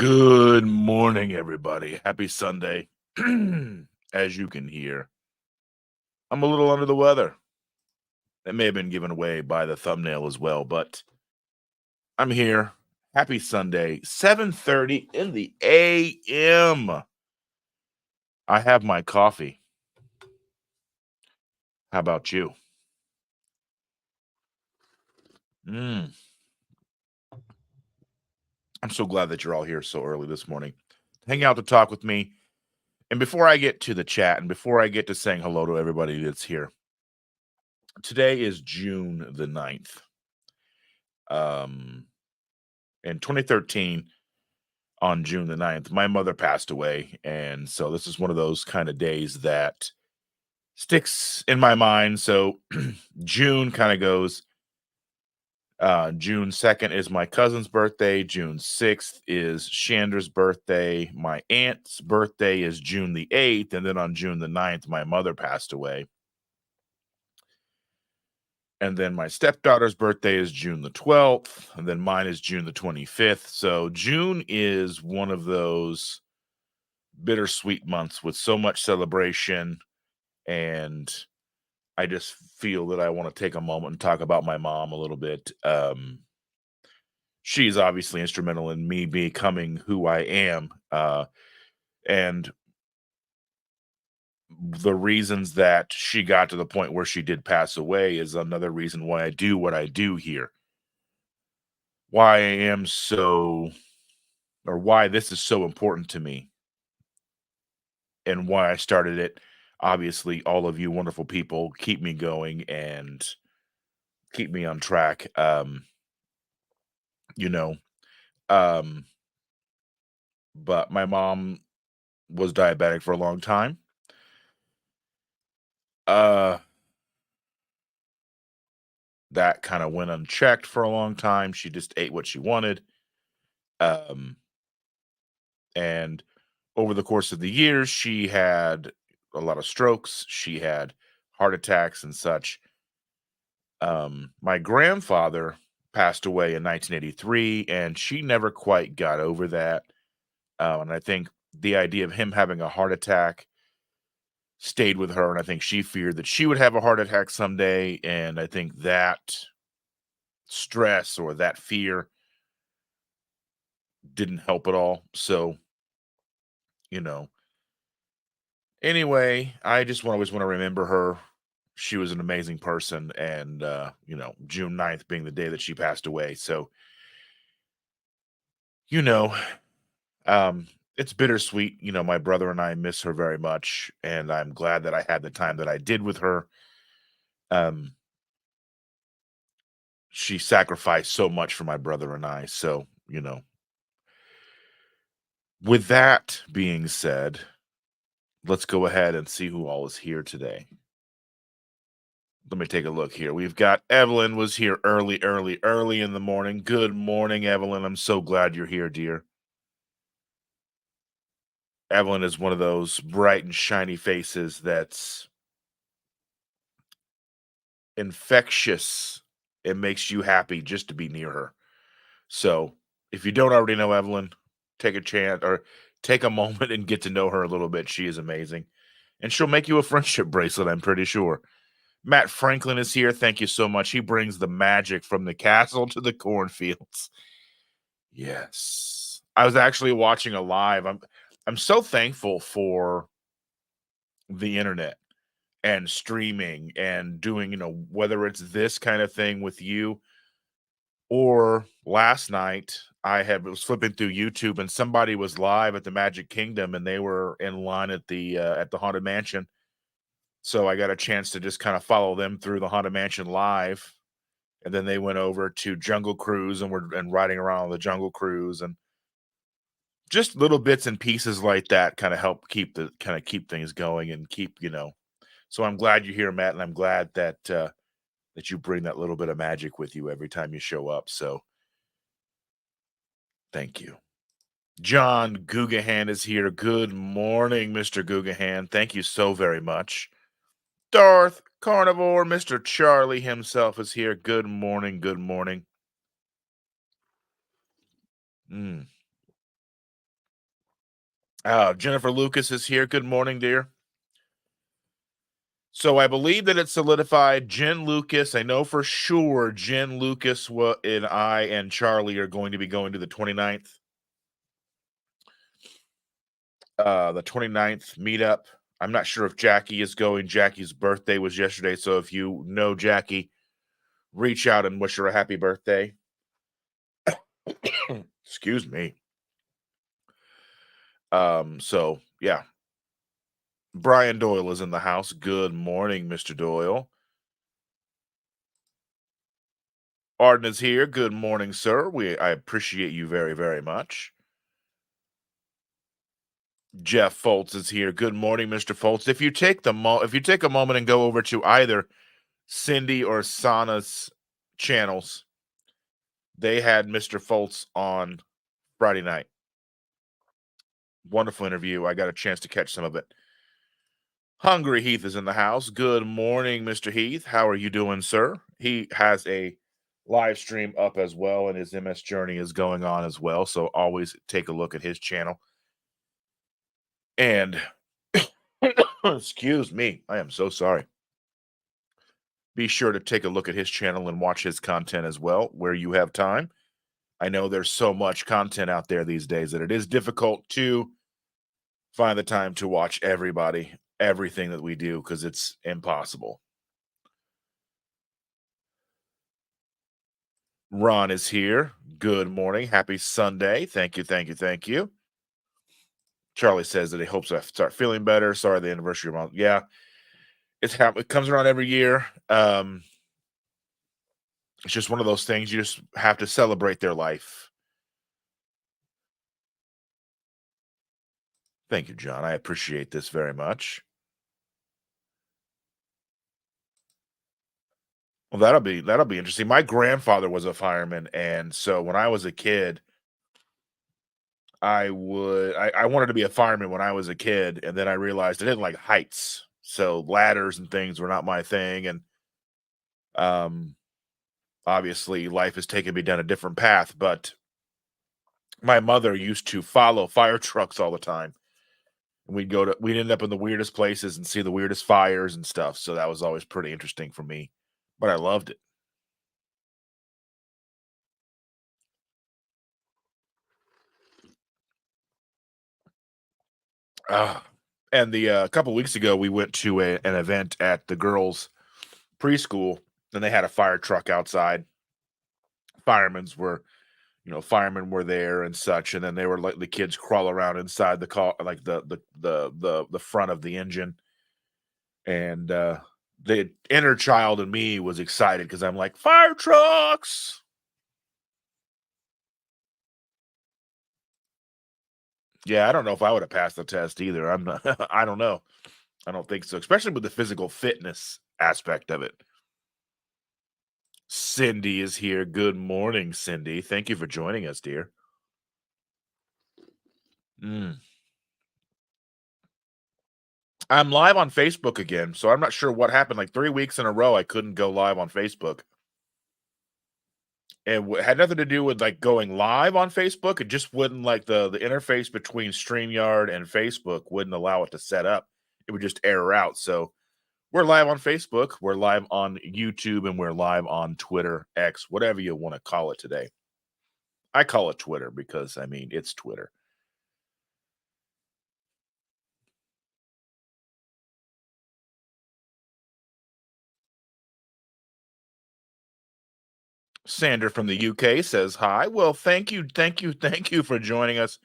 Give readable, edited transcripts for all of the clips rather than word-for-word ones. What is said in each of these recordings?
Good morning, everybody. Happy Sunday. As you can hear, I'm a little under the weather. That may have been given away by the thumbnail as well, but I'm here. Happy Sunday, 7:30 in the AM. I have my coffee. How about you? Mm, I'm so glad that you're all here so early this morning. Hang out to talk with me. And before I get to the chat and before I get to saying hello to everybody that's here, today is June the 9th. Um, in 2013, on June the 9th, my mother passed away. And so this is one of those kind of days that sticks in my mind. So June kind of goes June 2nd is my cousin's birthday. June 6th is Chandra's birthday. My aunt's birthday is June the 8th. And then on June the 9th, my mother passed away. And then my stepdaughter's birthday is June the 12th. And then mine is June the 25th. So June is one of those bittersweet months with so much celebration. And I just feel that I want to take a moment and talk about my mom a little bit. She's obviously instrumental in me becoming who I am. And the reasons that she got to the point where she did pass away is another reason why I do what I do here. Why I am so, or why this is so important to me, and why I started it. Obviously, all of you wonderful people keep me going and keep me on track. You know, um, but my mom was diabetic for a long time. Uh, that kind of went unchecked for a long time. She just ate what she wanted. Um, and over the course of the years, she had a lot of strokes. She had heart attacks and such. My grandfather passed away in 1983, and she never quite got over that. And I think the idea of him having a heart attack stayed with her, and I think she feared that she would have a heart attack someday, and I think that stress or that fear didn't help at all. So, you know, anyway, I just always want to remember her. She was an amazing person, and June 9th being the day that she passed away. So, you know, um it's bittersweet. My brother and I miss her very much, and I'm glad that I had the time that I did with her. Um she sacrificed so much for my brother and I. So, with that being said, let's go ahead and see who all is here today. Let me take a look here. We've got Evelyn was here early, early, early in the morning. Good morning, Evelyn. I'm so glad you're here, dear. Evelyn is one of those bright and shiny faces that's infectious. It makes you happy just to be near her. So, if you don't already know Evelyn, take a chance or take a moment and get to know her a little bit. She is amazing. And she'll make you a friendship bracelet, I'm pretty sure. Matt Franklin is here. Thank you so much. He brings the magic from the castle to the cornfields. Yes. I was actually watching a live. I'm so thankful for the internet and streaming and doing, whether it's this kind of thing with you, or last night was flipping through YouTube and somebody was live at the Magic Kingdom and they were in line at the Haunted Mansion. So I got a chance to just kind of follow them through the Haunted Mansion live. And then they went over to Jungle Cruise and were riding around on the Jungle Cruise, and just little bits and pieces like that kind of help keep things going and so I'm glad you're here, Matt, and I'm glad that you bring that little bit of magic with you every time you show up. So thank you. John Gugahan is here. Good morning, Mr. Gugahan. Thank you so very much. Darth Carnivore, Mr. Charlie himself is here. Good morning. Good morning. Mm. Jennifer Lucas is here. Good morning, dear. So I believe that it's solidified. Jen Lucas, I know for sure Jen Lucas and I and Charlie are going to be going to the 29th meetup. I'm not sure if Jackie is going. Jackie's birthday was yesterday. So if you know Jackie, reach out and wish her a happy birthday. Excuse me. So yeah. Brian Doyle is in the house. Good morning, Mr. Doyle. Arden is here. Good morning, sir. I appreciate you very, very much. Jeff Foltz is here. Good morning, Mr. Foltz. If you take a moment and go over to either Cindy or Sana's channels, they had Mr. Foltz on Friday night. Wonderful interview. I got a chance to catch some of it. Hungry Heath is in the house. Good morning, Mr. Heath. How are you doing, sir? He has a live stream up as well, and his MS journey is going on as well. So always take a look at his channel. And excuse me, I am so sorry. Be sure to take a look at his channel and watch his content as well, where you have time. I know there's so much content out there these days that it is difficult to find the time to watch everything that we do, because it's impossible. Ron is here. Good morning. Happy Sunday. Thank you, thank you, thank you. Charlie says that he hopes I start feeling better. Sorry, the anniversary month. Yeah, it comes around every year. It's just one of those things. You just have to celebrate their life. Thank you, John. I appreciate this very much. Well, that'll be interesting. My grandfather was a fireman, and so when I was a kid, I wanted to be a fireman when I was a kid, and then I realized I didn't like heights, so ladders and things were not my thing, and um, obviously life has taken me down a different path. But my mother used to follow fire trucks all the time. We'd end up in the weirdest places and see the weirdest fires and stuff. So that was always pretty interesting for me, but I loved it. Ah, and a couple weeks ago, we went to an event at the girls' preschool, and they had a fire truck outside. Firemen's were, firemen were there and such, and then they were letting the kids crawl around inside the car, like the front of the engine. And the inner child in me was excited because I'm like, fire trucks. Yeah, I don't know if I would have passed the test either. I'm not, I don't know. I don't think so, especially with the physical fitness aspect of it. Cindy is here. Good morning, Cindy. Thank you for joining us, dear. Mm. I'm live on Facebook again, so I'm not sure what happened. Like 3 weeks in a row, I couldn't go live on Facebook. It had nothing to do with like going live on Facebook. It just wouldn't, like, the interface between StreamYard and Facebook wouldn't allow it to set up. It would just error out. So we're live on Facebook, we're live on YouTube, and we're live on Twitter, X, whatever you want to call it today. I call it Twitter because I mean it's Twitter. Sander from the UK says hi. Well, thank you, thank you, thank you for joining us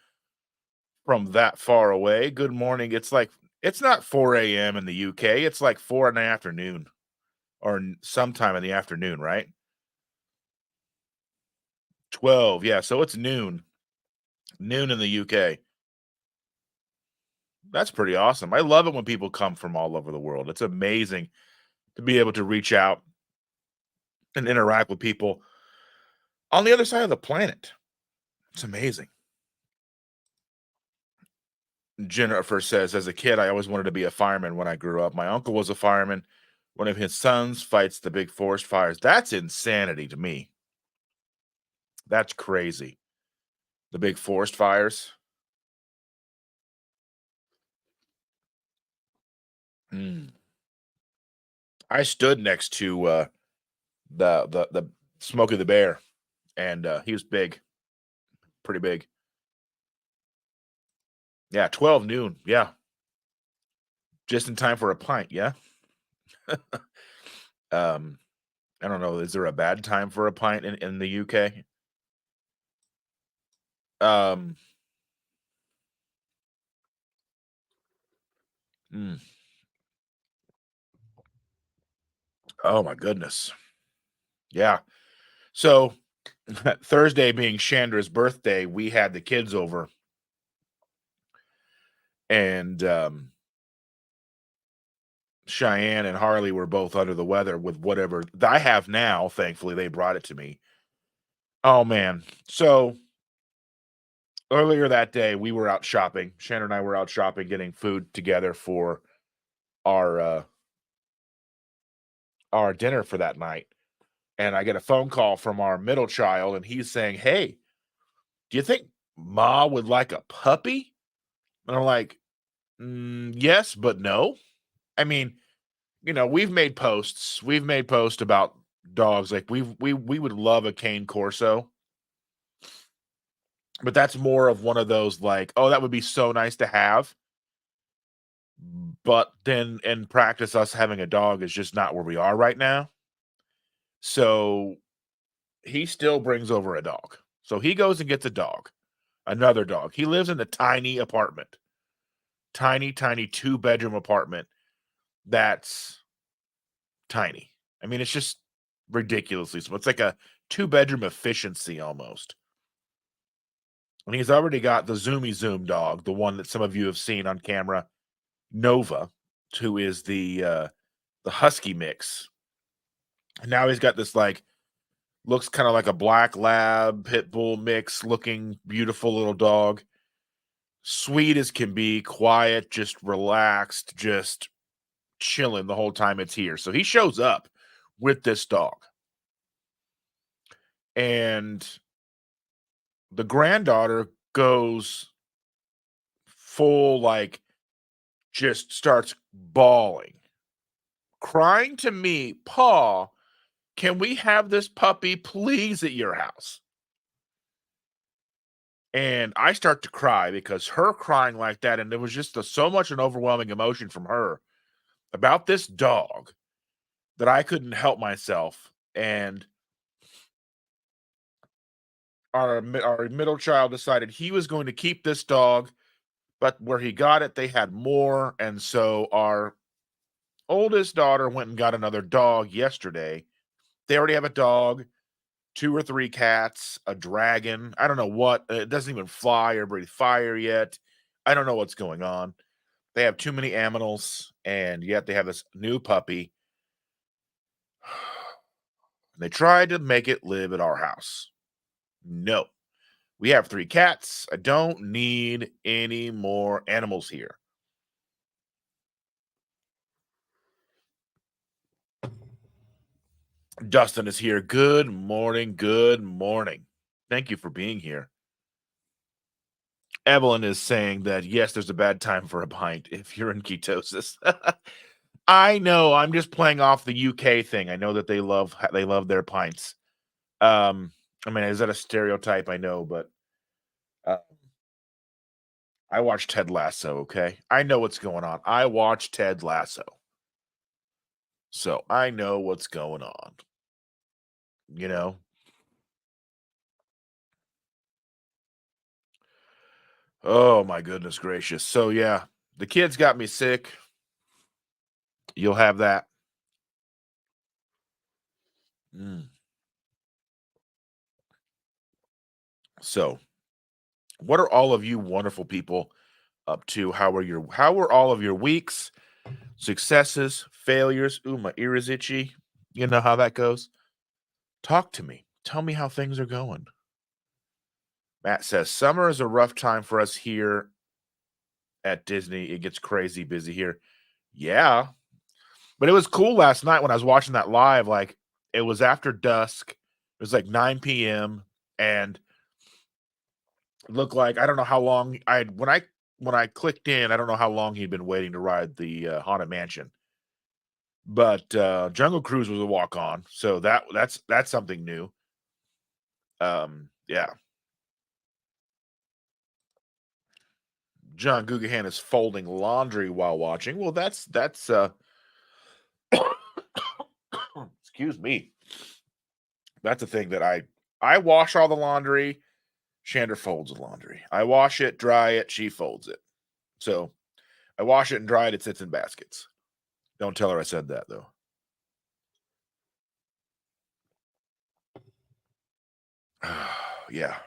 from that far away. Good morning. It's not 4 a.m. in the UK. It's like 4 in the afternoon, or sometime in the afternoon, right? 12. Yeah, so it's noon in the UK. That's pretty awesome. I love it when people come from all over the world. It's amazing to be able to reach out and interact with people on the other side of the planet. It's amazing. Jennifer says, as a kid, I always wanted to be a fireman when I grew up. My uncle was a fireman. One of his sons fights the big forest fires. That's insanity to me. That's crazy. The big forest fires. Mm. I stood next to the Smokey the Bear, and he was big, pretty big. Yeah, 12 noon. Yeah, just in time for a pint. Yeah. um, I don't know. Is there a bad time for a pint in the UK? Um, mm, oh my goodness. Yeah. So Thursday being Chandra's birthday, we had the kids over, and Cheyenne and Harley were both under the weather with whatever I have now. Thankfully, they brought it to me. Oh man. So earlier that day, we were out shopping. Shannon and I were out shopping, getting food together for our uh, our dinner for that night. And I get a phone call from our middle child, and he's saying, "Hey, do you think Ma would like a puppy?" And I'm like, "Yes, but no." I mean, we've made posts. We've made posts about dogs. Like we would love a cane corso, but that's more of one of those like, oh, that would be so nice to have. But then in practice, us having a dog is just not where we are right now. So he still brings over a dog. So he goes and gets a dog, another dog. He lives in a tiny apartment, tiny, tiny 2-bedroom apartment that's tiny. I mean, it's just ridiculously small. It's like a 2-bedroom efficiency almost. And he's already got the Zoomy Zoom dog, the one that some of you have seen on camera, Nova, who is the husky mix. And now he's got this like looks kind of like a black lab pit bull mix looking beautiful little dog. Sweet as can be, quiet, just relaxed, just chilling the whole time it's here. So he shows up with this dog. And the granddaughter goes full like just starts bawling, crying to me, "Paw, can we have this puppy please at your house?" And I start to cry because her crying like that, and there was just so much an overwhelming emotion from her about this dog that I couldn't help myself. And our middle child decided he was going to keep this dog, but where he got it, they had more, and so our oldest daughter went and got another dog yesterday. They already have a dog, 2 or 3 cats, a dragon. I don't know what. It doesn't even fly or breathe fire yet. I don't know what's going on. They have too many animals, and yet they have this new puppy. And they tried to make it live at our house. No. We have 3 cats. I don't need any more animals here. Dustin is here. Good morning. Good morning. Thank you for being here. Evelyn is saying that yes, there's a bad time for a pint if you're in ketosis. I know. I'm just playing off the UK thing. I know that they love their pints. I mean, is that a stereotype? I know, but uh, I watch Ted Lasso. Okay, I know what's going on. I watch Ted Lasso, so I know what's going on. You know. Oh my goodness gracious. So yeah, the kids got me sick. You'll have that. Mm. So, what are all of you wonderful people up to? How are all of your weeks, successes, failures? Ooh, my ear is itchy. You know how that goes. Talk to me. Tell me how things are going. Matt says summer is a rough time for us here at Disney. It gets crazy busy here. Yeah, but it was cool last night when I was watching that live. Like it was after dusk. It was like 9 p.m. and it looked like I don't know how long I when I when I clicked in, I don't know how long he'd been waiting to ride the Haunted Mansion, but Jungle Cruise was a walk on, so that's something new. Yeah, John Gugahan is folding laundry while watching. Well, that's excuse me. That's a thing that I wash all the laundry. Shander folds the laundry. I wash it, dry it, she folds it. So I wash it and dry it. It sits in baskets. Don't tell her I said that though. Yeah.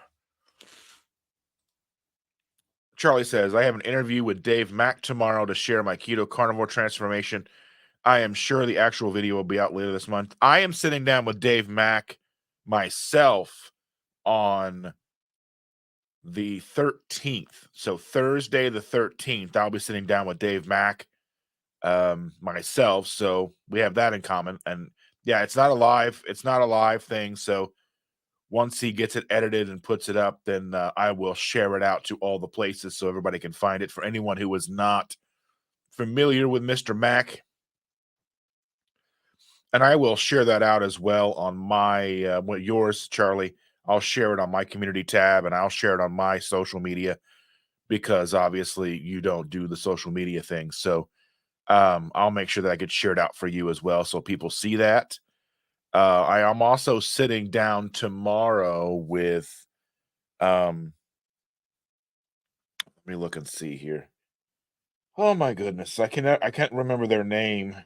Charlie says, I have an interview with Dave Mack tomorrow to share my keto carnivore transformation. I am sure the actual video will be out later this month. I am sitting down with Dave Mack myself on the 13th. So Thursday the 13th, I'll be sitting down with Dave Mack myself. So we have that in common. And yeah, it's not a live thing. So once he gets it edited and puts it up, then I will share it out to all the places so everybody can find it. For anyone who is not familiar with Mr. Mack, and I will share that out as well on my yours, Charlie. I'll share it on my community tab, and I'll share it on my social media because obviously you don't do the social media thing. So I'll make sure that I get shared out for you as well, so people see that. I am also sitting down tomorrow with let me look and see here. Oh my goodness, I can't remember their name.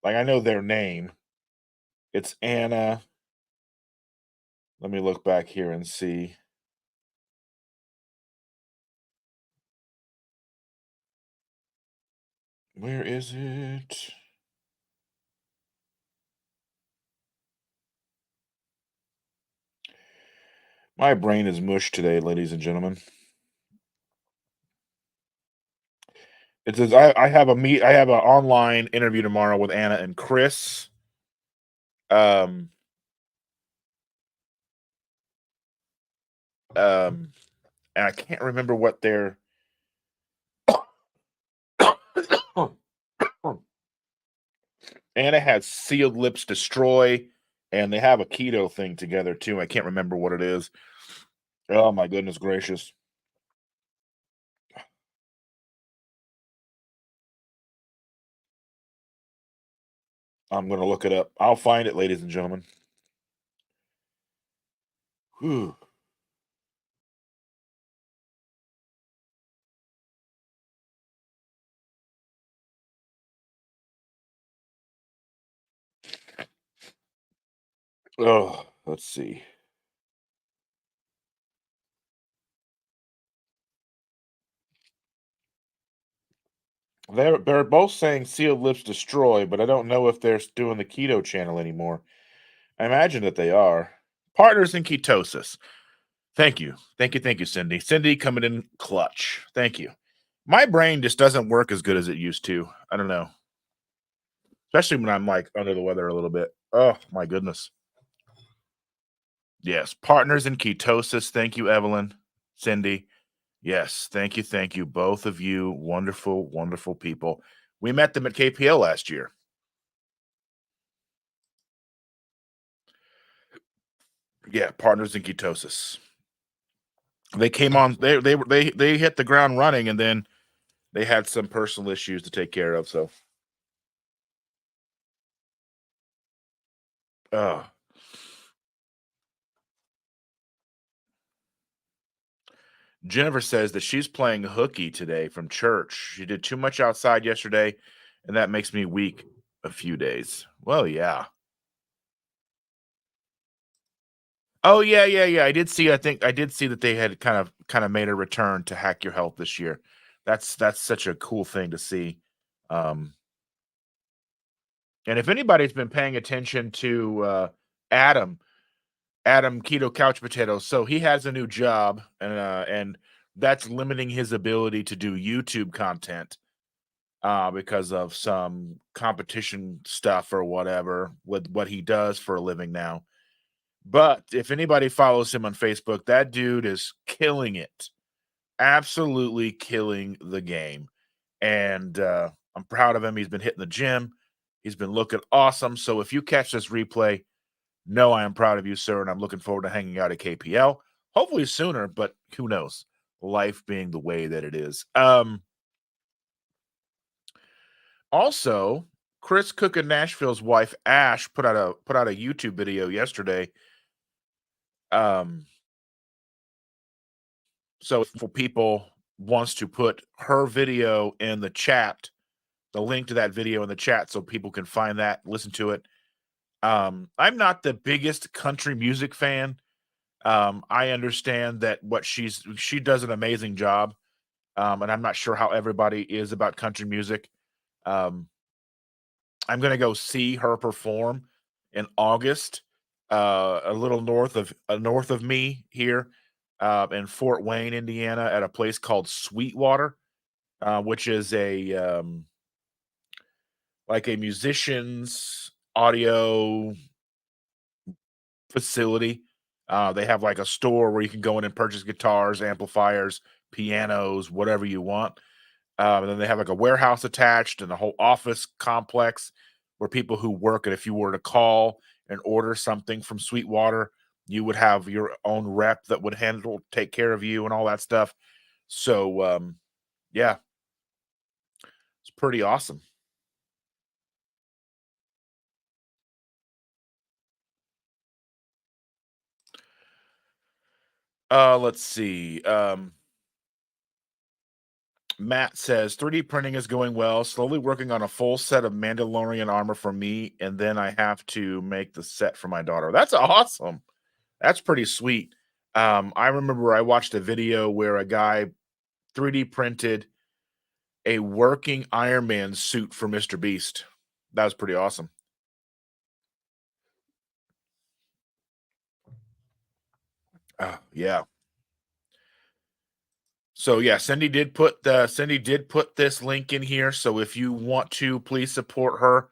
Like I know their name. It's Anna. Let me look back here and see. Where is it? My brain is mush today, ladies and gentlemen. It says I have an online interview tomorrow with Anna and Chris. Um and I can't remember what their Anna has Sealed Lips Destroy, and they have a keto thing together too. I can't remember what it is. Oh my goodness gracious. I'm gonna look it up. I'll find it, ladies and gentlemen. Whew. Oh, let's see. They're both saying Sealed Lips Destroy, but I don't know if they're doing the keto channel anymore. I imagine that they are. Partners in Ketosis. Thank you. Thank you, Cindy. Cindy coming in clutch. Thank you. My brain just doesn't work as good as it used to. I don't know. Especially when I'm like under the weather a little bit. Oh my goodness. Yes. Partners in Ketosis. Thank you, Evelyn. Cindy. Yes. Thank you. Both of you. Wonderful, wonderful people. We met them at KPL last year. Yeah, Partners in Ketosis. They came on. They hit the ground running, and then they had some personal issues to take care of. So, uh, Jennifer says that she's playing hooky today from church. She did too much outside yesterday, and that makes me weak a few days. Well, yeah. Oh yeah. I did see. I think I did see that they had kind of made a return to Hack Your Health this year. That's such a cool thing to see. Um, and if anybody's been paying attention to Adam, Adam Keto Couch Potato, so he has a new job, and that's limiting his ability to do YouTube content because of some competition stuff or whatever with what he does for a living now. But if anybody follows him on Facebook, that dude is killing it absolutely killing the game. And I'm proud of him. He's been hitting the gym. He's been looking awesome. So if you catch this replay, know I am proud of you, sir, and I'm looking forward to hanging out at KPL. Hopefully sooner, but who knows? Life being the way that it is. Also, Chris Cook and Nashville's wife Ash put out a YouTube video yesterday. Um, so for people wants to put her video in the chat, the link to that video in the chat, so people can find that, listen to it. I'm not the biggest country music fan. I understand that she does an amazing job, and I'm not sure how everybody is about country music. Um, I'm gonna go see her perform in August, a little north of me here, in Fort Wayne, Indiana, at a place called Sweetwater, which is like a musician's audio facility. They have like a store where you can go in and purchase guitars, amplifiers, pianos, whatever you want. And then they have like a warehouse attached and a whole office complex where people who work, and if you were to call and order something from Sweetwater, you would have your own rep that would take care of you and all that stuff. So, yeah, it's pretty awesome. Let's see. Matt says 3D printing is going well. Slowly working on a full set of Mandalorian armor for me, and then I have to make the set for my daughter. That's awesome. That's pretty sweet. I remember I watched a video where a guy 3D printed a working Iron Man suit for Mr. Beast. That was pretty awesome. Yeah. So yeah, Cindy did put this link in here. So if you want to, please support her.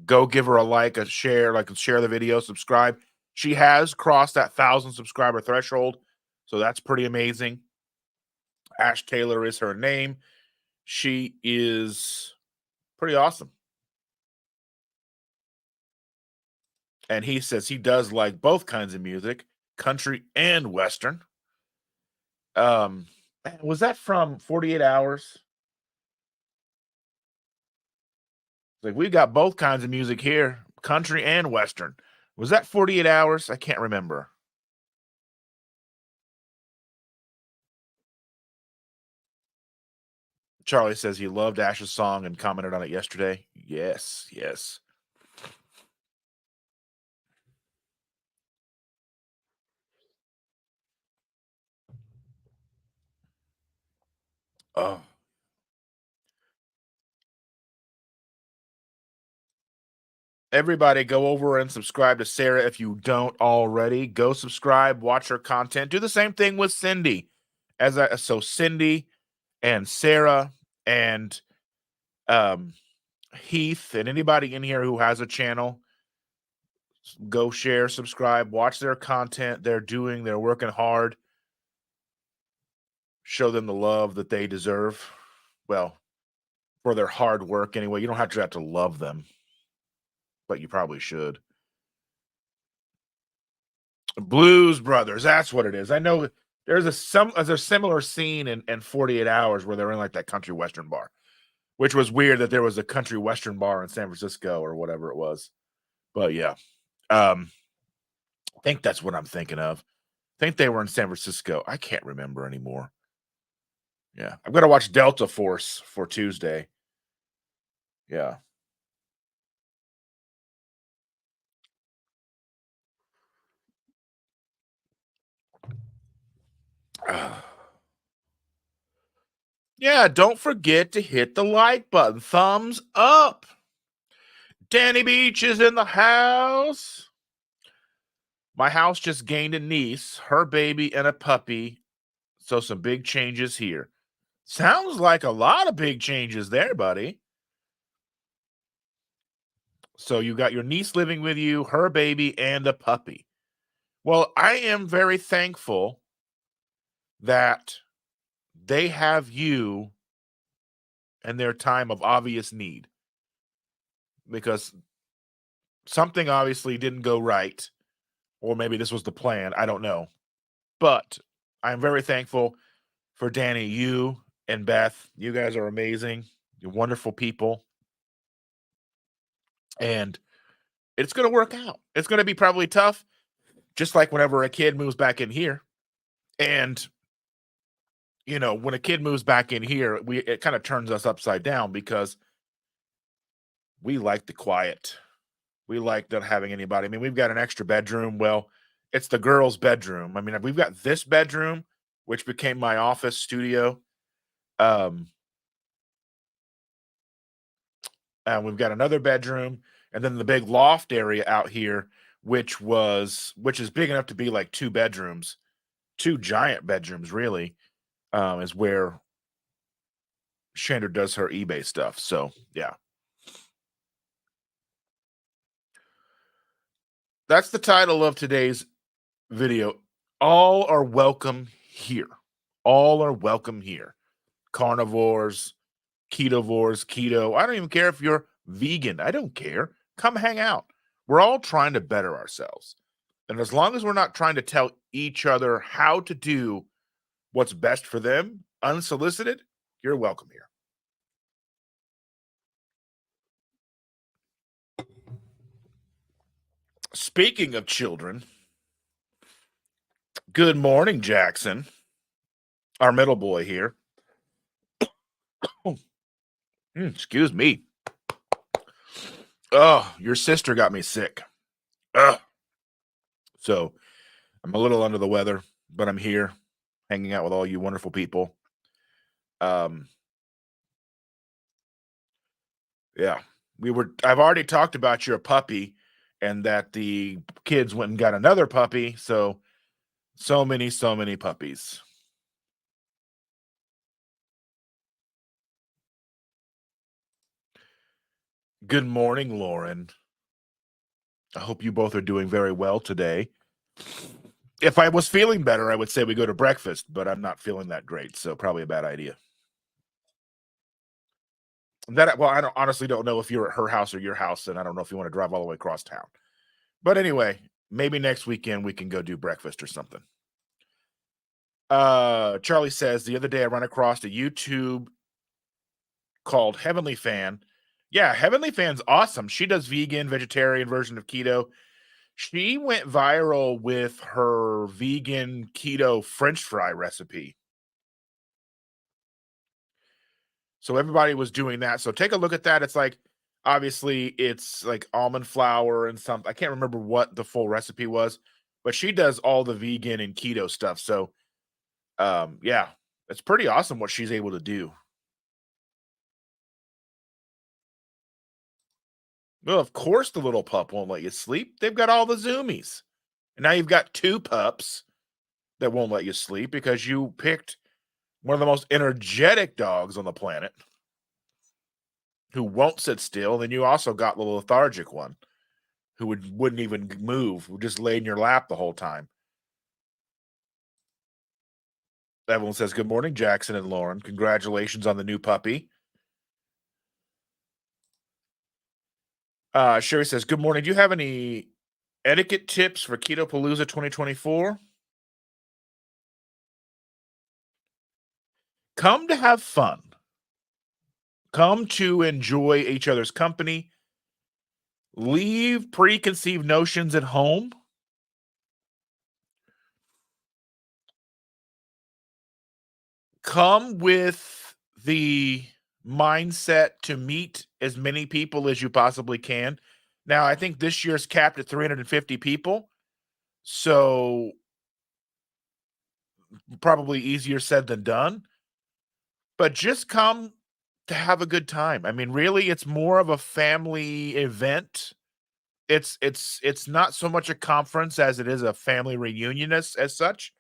Go give her a like, a share, share the video, subscribe. She has crossed that 1,000 subscriber threshold, so that's pretty amazing. Ash Taylor is her name. She is pretty awesome. And he says he does like both kinds of music, country and western. Was that from 48 Hours? Like, we've got both kinds of music here, country and western. Was that 48 Hours? I can't remember. Charlie says he loved Ash's song and commented on it yesterday. Yes, yes. Oh. Everybody go over and subscribe to Sarah if you don't already. Go subscribe, watch her content. Do the same thing with Cindy. So Cindy and Sarah and um Heath and anybody in here who has a channel, go share, subscribe, watch their content. They're working hard. Show them the love that they deserve. Well, for their hard work anyway. You don't have to love them, but you probably should. Blues Brothers, that's what it is. I know there's a similar scene in 48 Hours where they're in like that country western bar, which was weird that there was a country western bar in San Francisco or whatever it was. But yeah. I think that's what I'm thinking of. I think they were in San Francisco. I can't remember anymore. Yeah. I'm gonna watch Delta Force for Tuesday. Yeah. Yeah, don't forget to hit the like button. Thumbs up. Danny Beach is in the house. My house just gained a niece, her baby, and a puppy. So some big changes here. Sounds like a lot of big changes there, buddy. So you got your niece living with you, her baby, and a puppy. Well, I am very thankful that they have you in their time of obvious need because something obviously didn't go right, or maybe this was the plan. I don't know. But I'm very thankful for Danny, you and Beth. You guys are amazing. You're wonderful people. And it's going to work out. It's going to be probably tough, just like whenever a kid moves back in here. And, when a kid moves back in here, it kind of turns us upside down because we like the quiet. We like not having anybody. I mean, we've got an extra bedroom. Well, it's the girls' bedroom. I mean, we've got this bedroom, which became my office studio. Um, and we've got another bedroom, and then the big loft area out here, which is big enough to be like two bedrooms, two giant bedrooms, really, is where Shander does her eBay stuff. So yeah, that's the title of today's video. All are welcome here. All are welcome here. Carnivores, ketovores, keto. I don't even care if you're vegan. I don't care. Come hang out. We're all trying to better ourselves. And as long as we're not trying to tell each other how to do what's best for them unsolicited, you're welcome here. Speaking of children, good morning, Jackson, our middle boy here. Oh, excuse me. Oh, your sister got me sick. Ugh. So I'm a little under the weather, but I'm here hanging out with all you wonderful people. Um, yeah, I've already talked about your puppy and that the kids went and got another puppy. So many puppies. Good morning, Lauren. I hope you both are doing very well today. If I was feeling better, I would say we go to breakfast, but I'm not feeling that great, so probably a bad idea. I honestly don't know if you're at her house or your house, and I don't know if you want to drive all the way across town. But anyway, maybe next weekend we can go do breakfast or something. Charlie says the other day I ran across a YouTube called Heavenly Fan. Yeah, Heavenly Fan's awesome. She does vegan, vegetarian version of keto. She went viral with her vegan keto French fry recipe. So everybody was doing that. So take a look at that. It's like obviously it's like almond flour and something. I can't remember what the full recipe was, but she does all the vegan and keto stuff. So yeah, it's pretty awesome what she's able to do. Well, of course the little pup won't let you sleep. They've got all the zoomies. And now you've got two pups that won't let you sleep because you picked one of the most energetic dogs on the planet who won't sit still. Then you also got the lethargic one who wouldn't even move, would just lay in your lap the whole time. Evelyn says, "Good morning, Jackson and Lauren. Congratulations on the new puppy." Sherry says, "Good morning. Do you have any etiquette tips for Keto Palooza 2024? Come to have fun. Come to enjoy each other's company. Leave preconceived notions at home. Come with the mindset to meet as many people as you possibly can. Now, I think this year's capped at 350 people, so probably easier said than done, but just come to have a good time. I mean, really, it's more of a family event. It's not so much a conference as it is a family reunion as such.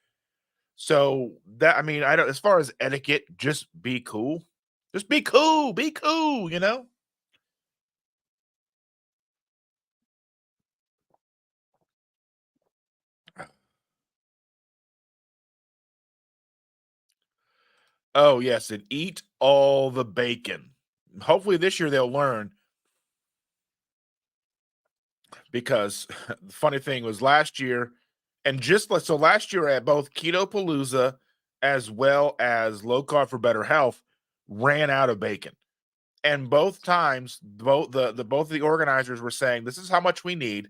So that I mean, I don't as far as etiquette, just be cool. Just be cool, you know? Oh, yes, and eat all the bacon. Hopefully this year they'll learn because the funny thing was last year, and just like so last year at both Keto Palooza as well as Low Carb for Better Health ran out of bacon. And both times, both of the organizers were saying, "This is how much we need."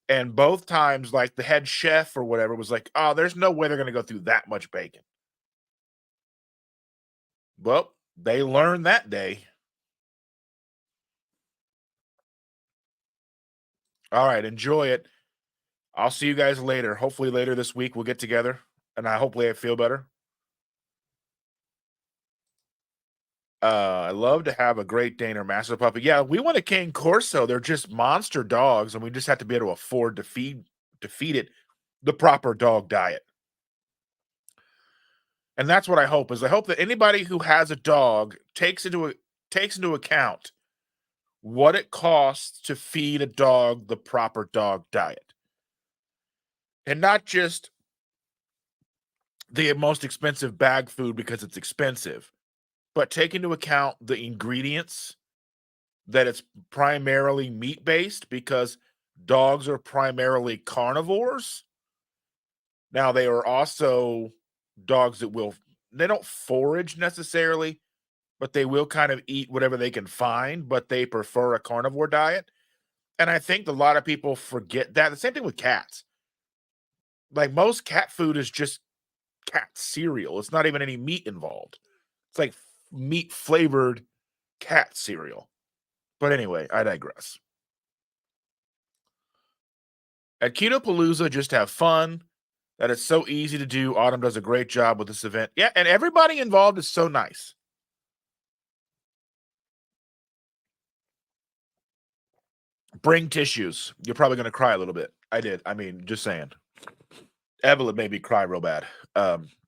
And both times, like the head chef or whatever was like, "Oh, there's no way they're going to go through that much bacon." Well, they learned that day. All right, enjoy it. I'll see you guys later. Hopefully later this week we'll get together, and hopefully I feel better. I love to have a Great Dane or Mastiff puppy. Yeah, we want a Cane Corso. They're just monster dogs, and we just have to be able to afford to feed it the proper dog diet. And that's what I hope is I hope that anybody who has a dog takes into account what it costs to feed a dog the proper dog diet. And not just the most expensive bag food because it's expensive, but take into account the ingredients, that it's primarily meat based because dogs are primarily carnivores. Now they are also dogs that will they don't forage necessarily, but they will kind of eat whatever they can find, but they prefer a carnivore diet. And I think a lot of people forget that. The same thing with cats. Like most cat food is just cat cereal. It's not even any meat involved. It's like meat flavored cat cereal. But anyway, I digress. At Keto Palooza, just have fun. That is so easy to do. Autumn does a great job with this event. Yeah, and everybody involved is so nice. Bring tissues. You're probably going to cry a little bit. I did. I mean, just saying. Evelyn made me cry real bad.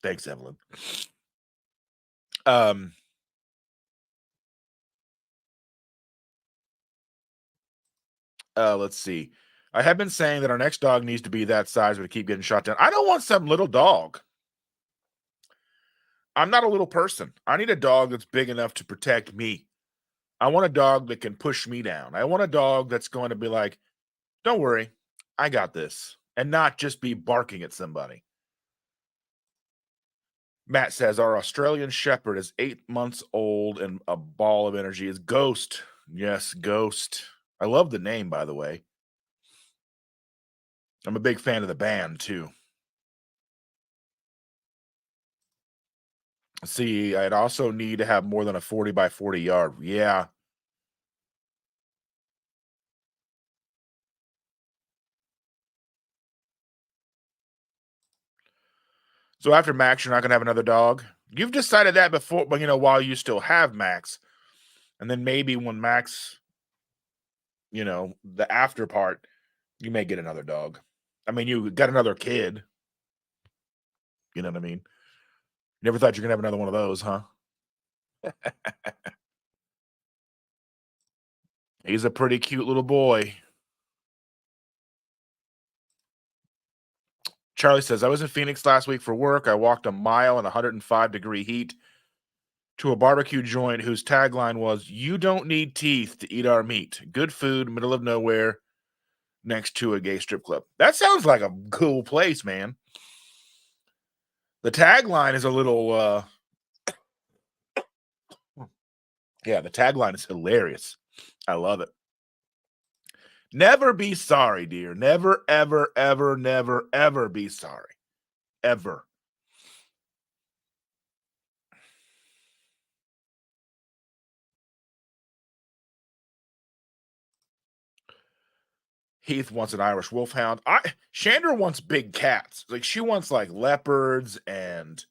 Thanks, Evelyn. Um, let's see. I have been saying that our next dog needs to be that size, but to keep getting shot down. I don't want some little dog. I'm not a little person. I need a dog that's big enough to protect me. I want a dog that can push me down. I want a dog that's going to be like, "Don't worry, I got this," and not just be barking at somebody. Matt says our Australian Shepherd is 8 months old and a ball of energy. Is Ghost. Yes, Ghost. I love the name, by the way. I'm a big fan of the band too. See, I'd also need to have more than a 40 by 40 yard. Yeah. So after Max, you're not gonna have another dog. You've decided that before, but while you still have Max, and then maybe when Max, the after part, you may get another dog. I mean, you got another kid. You know what I mean? Never thought you're gonna have another one of those, huh? He's a pretty cute little boy. Charlie says, I was in Phoenix last week for work. I walked a mile in 105-degree heat to a barbecue joint whose tagline was, "You don't need teeth to eat our meat. Good food, middle of nowhere, next to a gay strip club." That sounds like a cool place, man. The tagline is a little, yeah, the tagline is hilarious. I love it. Never be sorry, dear. Never, ever, ever, never, ever be sorry. Ever. Heath wants an Irish wolfhound. Chandra wants big cats. Like she wants like leopards and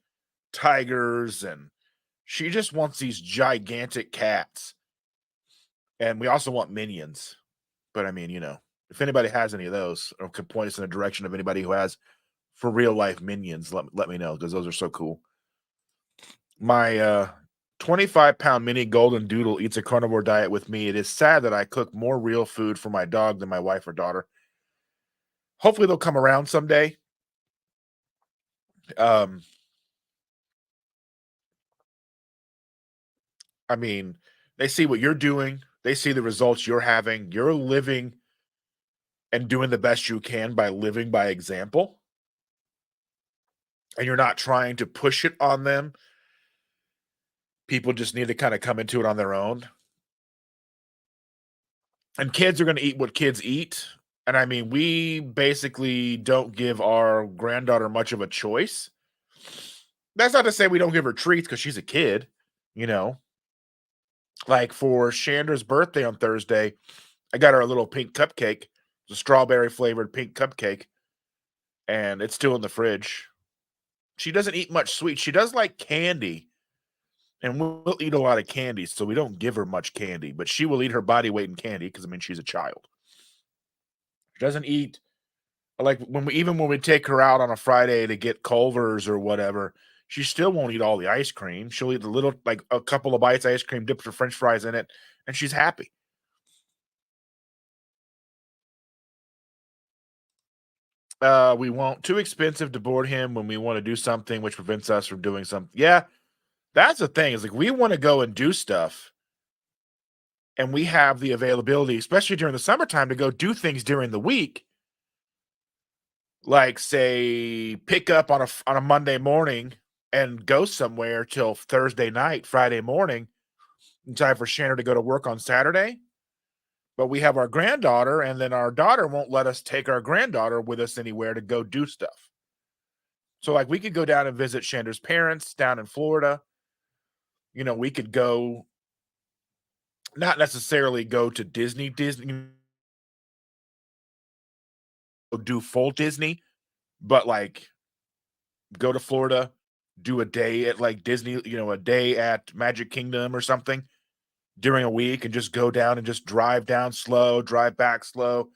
tigers, and she just wants these gigantic cats. And we also want minions. But I mean, if anybody has any of those or can point us in the direction of anybody who has for real life minions, let me know because those are so cool. My 25-pound mini golden doodle eats a carnivore diet with me. It is sad that I cook more real food for my dog than my wife or daughter. Hopefully they'll come around someday. Um, I mean, they see what you're doing, they see the results you're having, you're living and doing the best you can by living by example, and you're not trying to push it on them. People just need to kinda come into it on their own. And kids are gonna eat what kids eat, and I mean, we basically don't give our granddaughter much of a choice. That's not to say we don't give her treats because she's a kid, you know? Like, for Chandra's birthday on Thursday, I got her a little pink cupcake. It's a strawberry flavored pink cupcake, and it's still in the fridge. She doesn't eat much sweet. She does like candy, and we'll eat a lot of candy, so we don't give her much candy, but she will eat her body weight in candy because I mean, she's a child. She doesn't eat like when we take her out on a Friday to get Culver's or whatever, she still won't eat all the ice cream. She'll eat a little, like a couple of bites of ice cream, dips her French fries in it, and she's happy. We won't. Too expensive to board him when we want to do something, which prevents us from doing something. Yeah, that's the thing. Is like we want to go and do stuff, and we have the availability, especially during the summertime, to go do things during the week. Like say, pick up on a Monday morning and go somewhere till Thursday night, Friday morning, in time for Shannon to go to work on Saturday. But we have our granddaughter, and then our daughter won't let us take our granddaughter with us anywhere to go do stuff. So, like, we could go down and visit Shander's parents down in Florida. We could go, not necessarily go to Disney, do full Disney, but like go to Florida, do a day at like Disney, a day at Magic Kingdom or something during a week, and just go down and just drive down slow, drive back slow,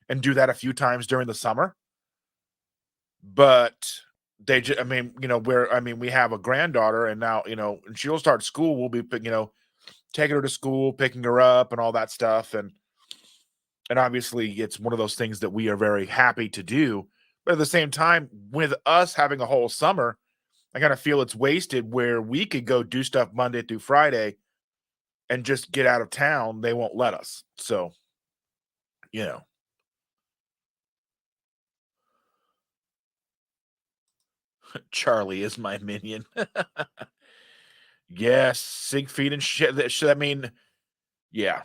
and do that a few times during the summer. But I mean, we have a granddaughter, and now, and she'll start school. We'll be, taking her to school, picking her up, and all that stuff. And obviously, it's one of those things that we are very happy to do. But at the same time, with us having a whole summer, I kind of feel it's wasted where we could go do stuff Monday through Friday and just get out of town. They won't let us. So, you know, Charlie is my minion. Yes, Siegfried and shit. I mean, yeah,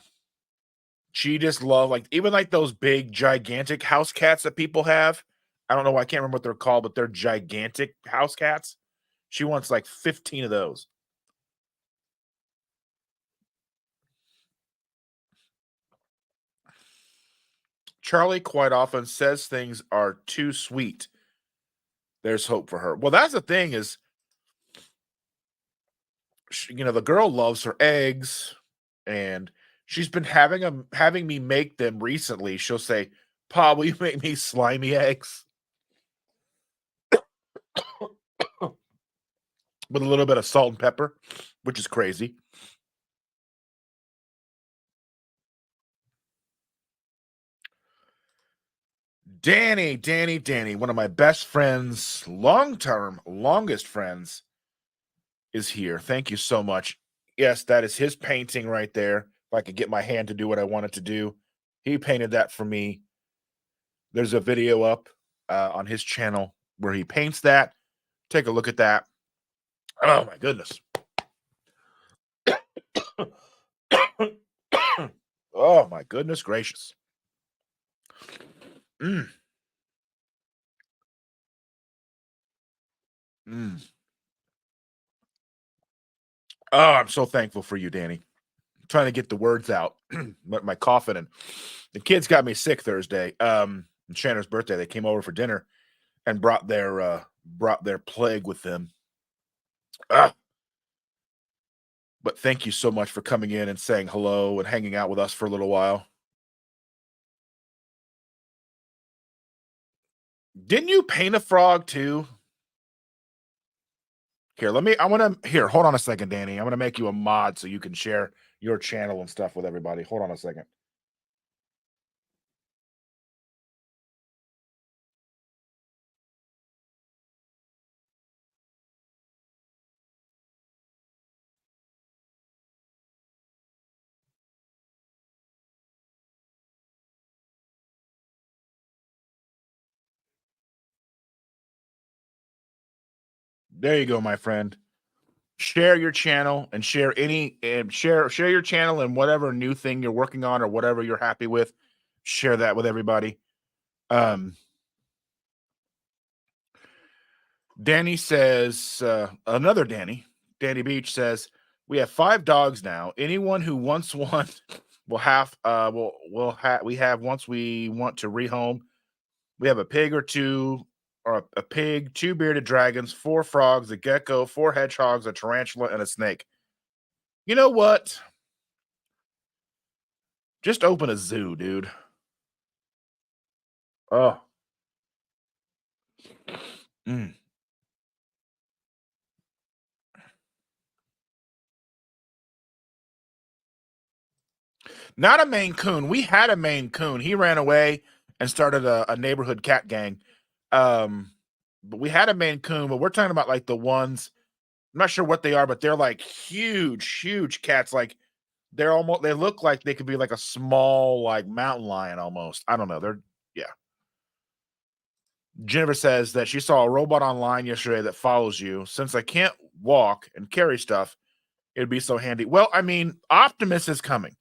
she just love like even like those big gigantic house cats that people have. I don't know. I can't remember what they're called, but they're gigantic house cats. She wants like 15 of those. Charlie quite often says things are too sweet. There's hope for her. Well, that's the thing is, the girl loves her eggs, and she's been having me make them recently. She'll say, "Pa, will you make me slimy eggs with a little bit of salt and pepper," which is crazy. Danny, one of my best friends, long term, longest friends, is here. Thank you so much. Yes, that is his painting right there. If I could get my hand to do what I wanted to do, he painted that for me. There's a video up on his channel where he paints that. Take a look at that. Oh my goodness. Oh my goodness gracious. Mm, mm. Oh, I'm so thankful for you, Danny. Trying to get the words out, but my coughing and the kids got me sick Thursday. Shanna's birthday. They came over for dinner and brought their plague with them. Ah, but thank you so much for coming in and saying hello and hanging out with us for a little while. Didn't you paint a frog too? Here, I want to, here, hold on a second, Danny. I'm going to make you a mod so you can share your channel and stuff with everybody. Hold on a second. There you go, my friend. Share your channel and share your channel and whatever new thing you're working on or whatever you're happy with. Share that with everybody. Um, Danny says, another Danny Beach says, we have 5 dogs now. Anyone who wants one will have we have once we want to rehome. We have a pig or two, or a pig, 2 bearded dragons, 4 frogs, a gecko, 4 hedgehogs, a tarantula, and a snake. You know what? Just open a zoo, dude. Oh. Mm. Not a Maine Coon. We had a Maine Coon. He ran away and started a neighborhood cat gang. But we had a Maine Coon, but we're talking about like the ones, I'm not sure what they are, but they're like huge cats. Like they look like they could be like a small, like mountain lion almost. I don't know. Yeah. Jennifer says that she saw a robot online yesterday that follows you. Since I can't walk and carry stuff, it'd be so handy. Well, I mean, Optimus is coming.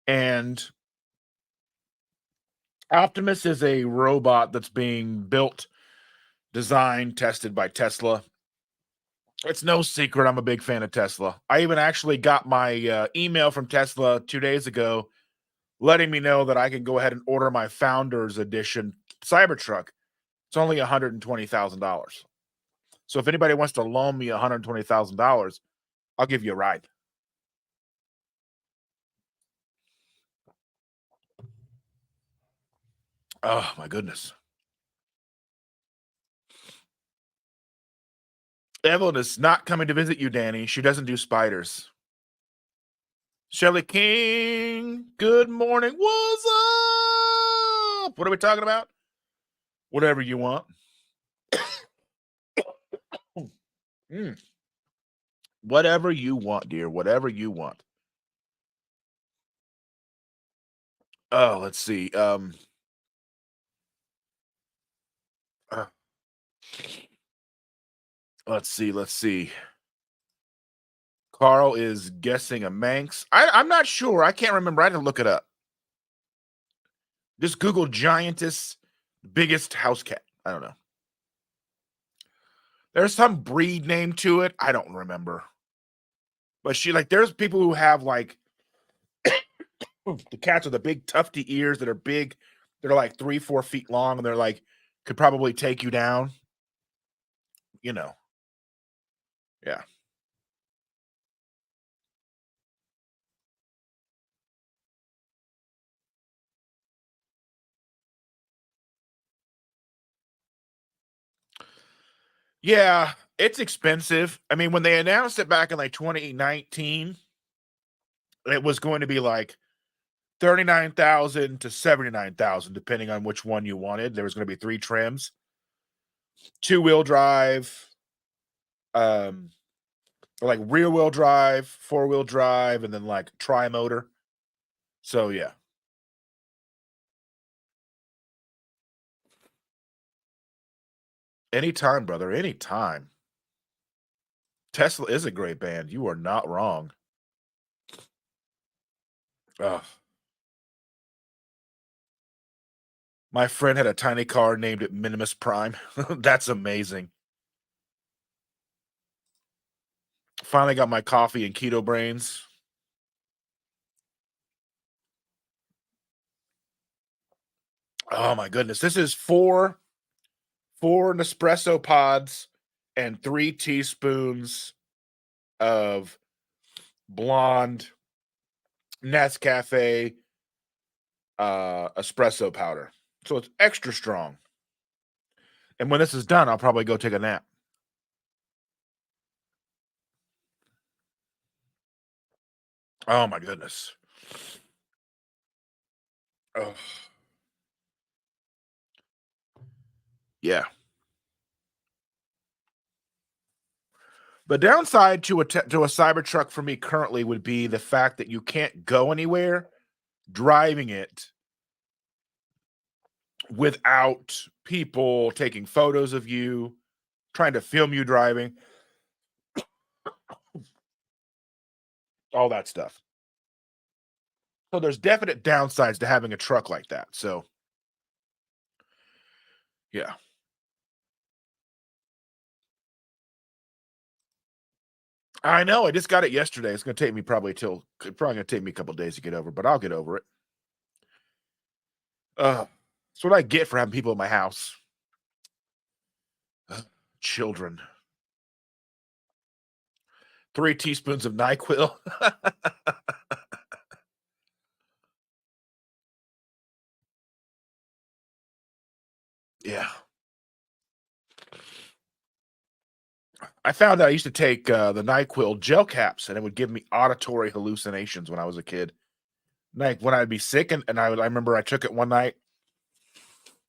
And Optimus is a robot that's being built, designed, tested by Tesla. It's no secret I'm a big fan of Tesla. I even actually got my email from Tesla 2 days ago letting me know that I can go ahead and order my Founders Edition Cybertruck. It's only $120,000. So if anybody wants to loan me $120,000, I'll give you a ride. Oh, my goodness. Evelyn is not coming to visit you, Danny. She doesn't do spiders. Shelly King, good morning. What's up? What are we talking about? Whatever you want. Mm. Whatever you want, dear. Whatever you want. Oh, let's see. Uh, let's see. Carl is guessing a Manx. I'm not sure. I can't remember. I had to look it up. Just Google giantess biggest house cat. I don't know. There's some breed name to it. I don't remember. But there's people who have like the cats with the big tufty ears that are big. They're like 3-4 feet long, and they're like could probably take you down. You know. Yeah. Yeah, it's expensive. I mean, when they announced it back in like 2019, it was going to be like 39,000 to 79,000 depending on which one you wanted. There was going to be 3 trims. 2-wheel drive, like rear wheel drive, 4-wheel drive, and then like tri-motor. So yeah. Anytime, brother, anytime. Tesla is a great band. You are not wrong. Ugh. My friend had a tiny car named it Minimus Prime. That's amazing. Finally got my coffee and keto brains. Oh my goodness. This is four Nespresso pods and 3 teaspoons of blonde Nescafe espresso powder. So it's extra strong. And when this is done, I'll probably go take a nap. Oh my goodness. Oh. Yeah. The downside to a Cybertruck for me currently would be the fact that you can't go anywhere driving it without people taking photos of you, trying to film you driving, all that stuff. So there's definite downsides to having a truck like that. So yeah. I know. I just got it yesterday. It's gonna take me probably gonna take me a couple days to get over, but I'll get over it. That's what I get for having people in my house. Children. 3 teaspoons of NyQuil. Yeah. I found out I used to take, the NyQuil gel caps, and it would give me auditory hallucinations when I was a kid. Like, when I'd be sick and I remember I took it one night,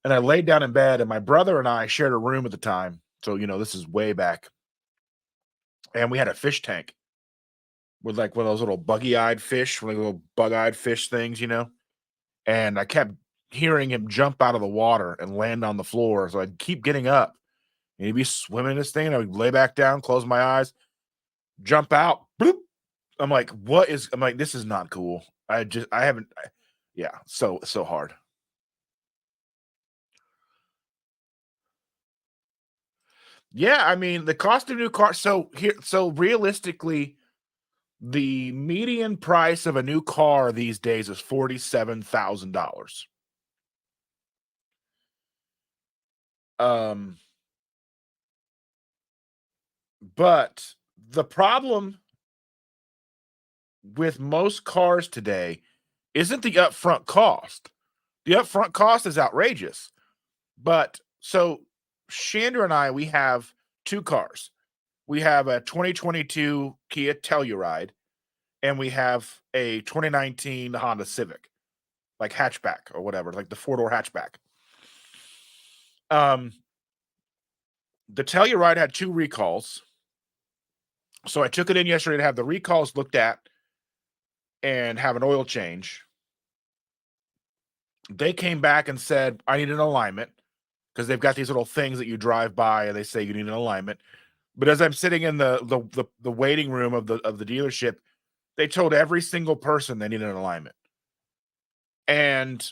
and I laid down in bed, and my brother and I shared a room at the time. So, this is way back, and we had a fish tank with, like, one of those little buggy-eyed fish, one of the little bug-eyed fish things. And I kept hearing him jump out of the water and land on the floor, so I'd keep getting up, and he'd be swimming in this thing, and I would lay back down, close my eyes, jump out, bloop. I'm like, "This is not cool." I haven't yeah, so hard. Yeah, I mean, the cost of new car so realistically, the median price of a new car these days is $47,000. Um, but the problem with most cars today isn't the upfront cost. The upfront cost is outrageous. But so Chandra and I, we have 2 cars. We have a 2022 Kia Telluride, and we have a 2019 Honda Civic, like hatchback or whatever, like the four-door hatchback. Um, the Telluride had 2 recalls. So I took it in yesterday to have the recalls looked at and have an oil change. They came back and said, I need an alignment because they've got these little things that you drive by and they say you need an alignment. But as I'm sitting in the waiting room of the dealership, they told every single person they needed an alignment. And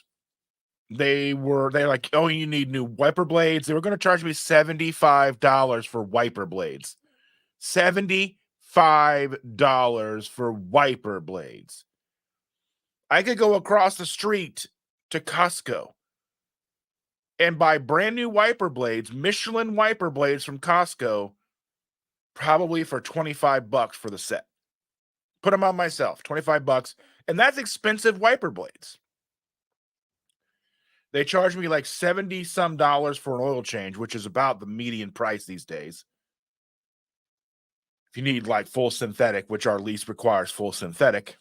they're like, oh, you need new wiper blades. They were going to charge me $75 for wiper blades. $75 for wiper blades. I could go across the street to Costco and buy brand new wiper blades, Michelin wiper blades from Costco, probably for $25 for the set. Put them on myself, $25, and that's expensive wiper blades. They charge me like 70 some dollars for an oil change, which is about the median price these days. If you need like full synthetic, which our lease requires full synthetic.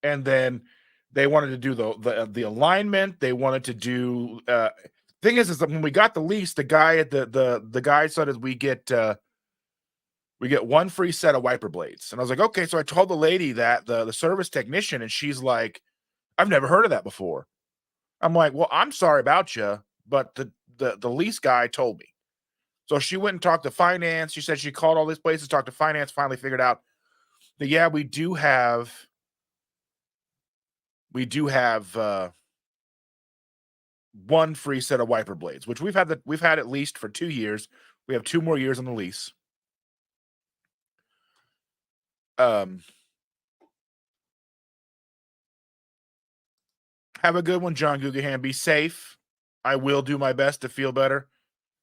And then they wanted to do the alignment. They wanted to do thing is that when we got the lease, the guy at the guy said is we get 1 free set of wiper blades. And I was like, okay. So I told the lady that the service technician, and she's like, I've never heard of that before. I'm like, well, I'm sorry about you, but the lease guy told me. So she went and talked to finance. She said she called all these places, talked to finance, finally figured out that yeah, we do have 1 free set of wiper blades, which we've had at least for 2 years. We have 2 more years on the lease. Have a good one, John Gugahan. Be safe. I will do my best to feel better.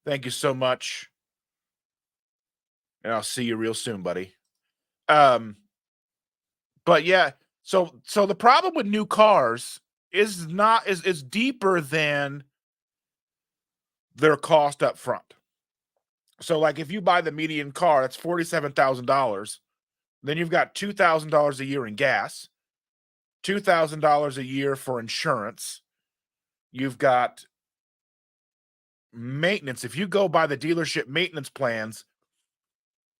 Thank you so much. And I'll see you real soon, buddy. But yeah, so the problem with new cars is deeper than their cost up front. So like if you buy the median car, that's $47,000. Then you've got $2,000 a year in gas, $2,000 a year for insurance. You've got maintenance. If you go by the dealership maintenance plans,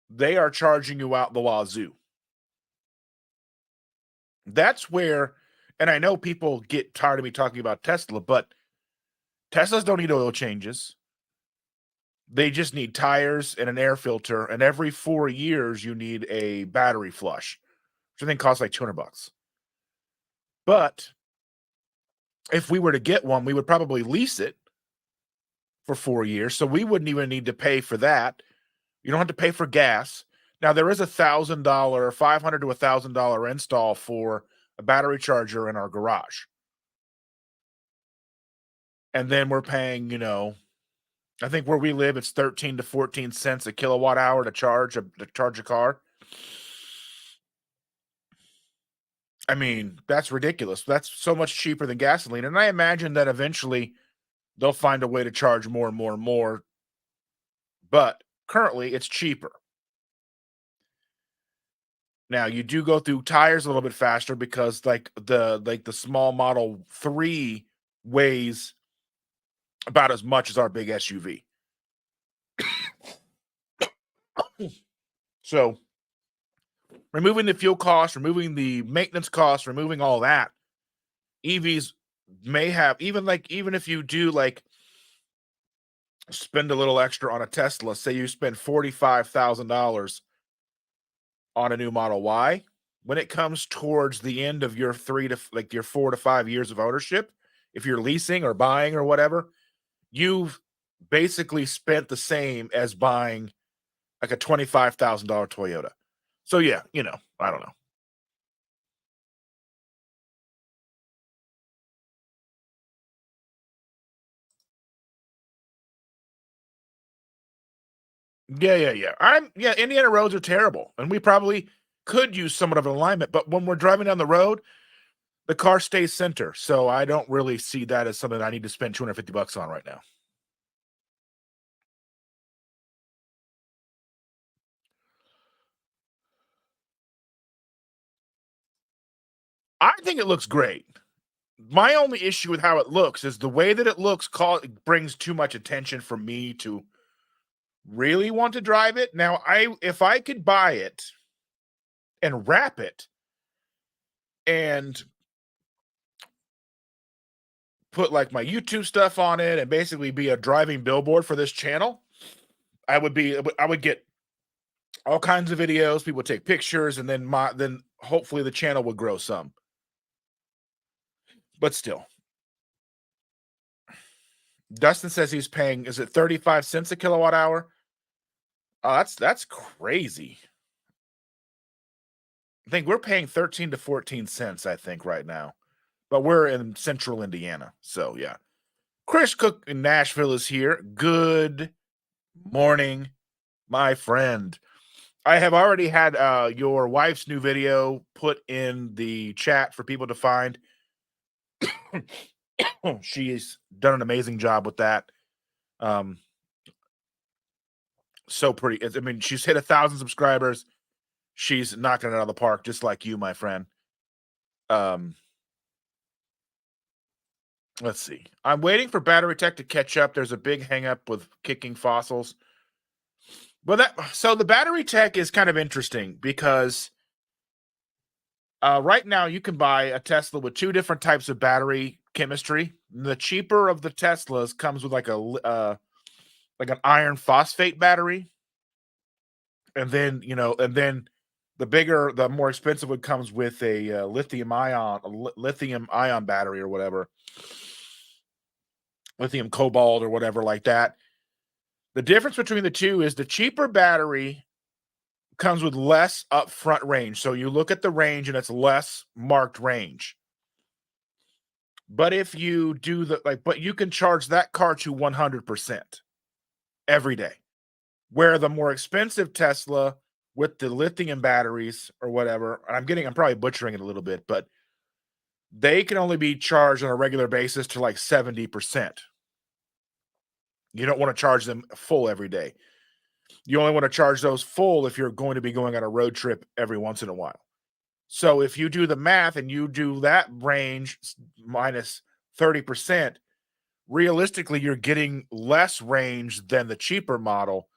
they are charging you out the wazoo. That's where, and I know people get tired of me talking about Tesla, but Teslas don't need oil changes. They just need tires and an air filter, and every 4 years you need a battery flush, which I think costs like $200. But if we were to get one, we would probably lease it for 4 years, so we wouldn't even need to pay for that. You don't have to pay for gas. Now there is $1,000, $500 to $1,000 install for a battery charger in our garage. And then we're paying, I think where we live, it's 13 to 14 cents a kilowatt hour to charge a car. I mean, that's ridiculous. That's so much cheaper than gasoline. And I imagine that eventually they'll find a way to charge more and more and more. But currently it's cheaper. Now you do go through tires a little bit faster because the small Model 3 weighs about as much as our big SUV. So removing the fuel costs, removing the maintenance costs, removing all that, EVs may have, even if you do spend a little extra on a Tesla, say you spend $45,000 on a new Model Y, when it comes towards the end of your 4 to 5 years of ownership, if you're leasing or buying or whatever, you've basically spent the same as buying like a $25,000 Toyota. So yeah, I don't know. Yeah. Indiana roads are terrible, and we probably could use somewhat of an alignment, but when we're driving down the road, the car stays center. So I don't really see that as something I need to spend $250 on right now. I think it looks great. My only issue with how it looks is the way that it looks brings too much attention for me to really want to drive it. Now, if I could buy it and wrap it and put like my YouTube stuff on it and basically be a driving billboard for this channel, I would get all kinds of videos, people would take pictures, and then hopefully the channel would grow some. But still, Dustin says he's paying, is it 35 cents a kilowatt hour? Oh, that's crazy. I think we're paying 13 to 14 cents, I think, right now. But we're in central Indiana. So yeah. Chris Cook in Nashville is here. Good morning, my friend. I have already had your wife's new video put in the chat for people to find. She's done an amazing job with that. So pretty. I mean, she's hit 1,000 subscribers. She's knocking it out of the park, just like you, my friend. Let's see. I'm waiting for battery tech to catch up. There's a big hang up with kicking fossils. But so the battery tech is kind of interesting because right now you can buy a Tesla with 2 different types of battery chemistry. The cheaper of the Teslas comes with like an iron phosphate battery. And then, the more expensive one comes with a lithium ion battery or whatever. Lithium cobalt or whatever like that. The difference between the two is the cheaper battery comes with less upfront range. So you look at the range and it's less marked range. But if you do but you can charge that car to 100% every day. Where the more expensive Tesla with the lithium batteries or whatever, and I'm probably butchering it a little bit, but they can only be charged on a regular basis to like 70%. You don't want to charge them full every day. You only want to charge those full if you're going to be going on a road trip every once in a while. So if you do the math and you do that range minus 30%, realistically, you're getting less range than the cheaper model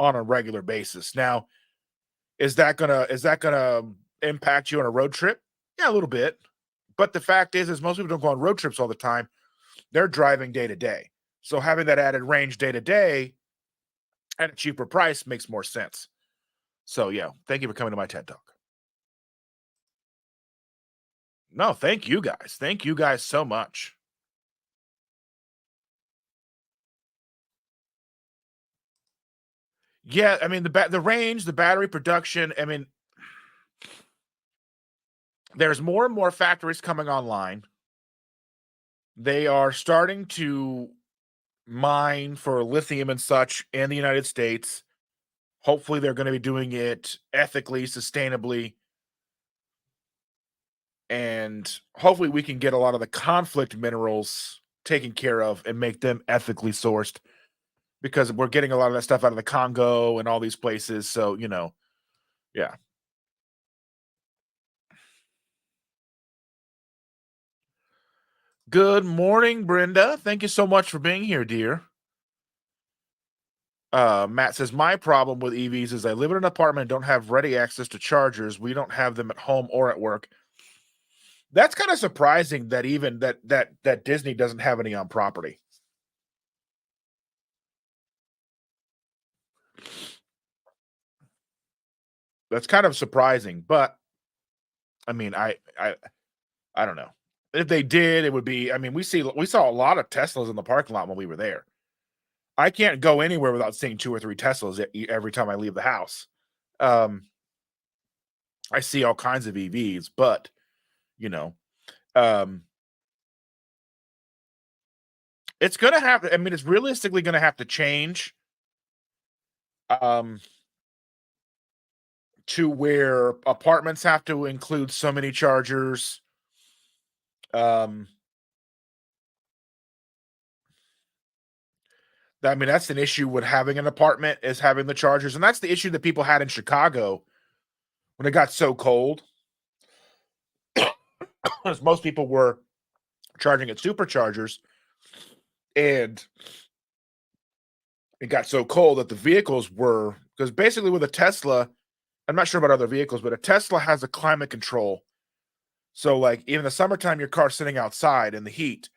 on a regular basis. Now, is that gonna impact you on a road trip? Yeah, a little bit. But the fact is most people don't go on road trips all the time. They're driving day to day. So having that added range day to day at a cheaper price makes more sense. So yeah, thank you for coming to my TED Talk. No, thank you guys. Thank you guys so much. Yeah, I mean the range, the battery production. I mean, there's more and more factories coming online. They are starting to mine for lithium and such in the United States. Hopefully, they're going to be doing it ethically, sustainably, and hopefully, we can get a lot of the conflict minerals taken care of and make them ethically sourced because we're getting a lot of that stuff out of the Congo and all these places. So, yeah. Good morning, Brenda. Thank you so much for being here, dear. Matt says, my problem with EVs is I live in an apartment and don't have ready access to chargers. We don't have them at home or at work. That's kind of surprising that even that Disney doesn't have any on property. That's kind of surprising, but I mean, I don't know. If they did, it would be. I mean, we saw a lot of Teslas in the parking lot when we were there. I can't go anywhere without seeing 2 or 3 Teslas every time I leave the house. Um, I see all kinds of EVs, but you know, um, it's gonna have. I mean, it's realistically gonna have to change um, to where apartments have to include so many chargers. Um, I mean, that's an issue with having an apartment is having the chargers, and that's the issue that people had in Chicago when it got so cold. Because most people were charging at superchargers, and it got so cold that the vehicles were because basically with a Tesla, I'm not sure about other vehicles, but a Tesla has a climate control. So, like, even in the summertime, your car's sitting outside in the heat,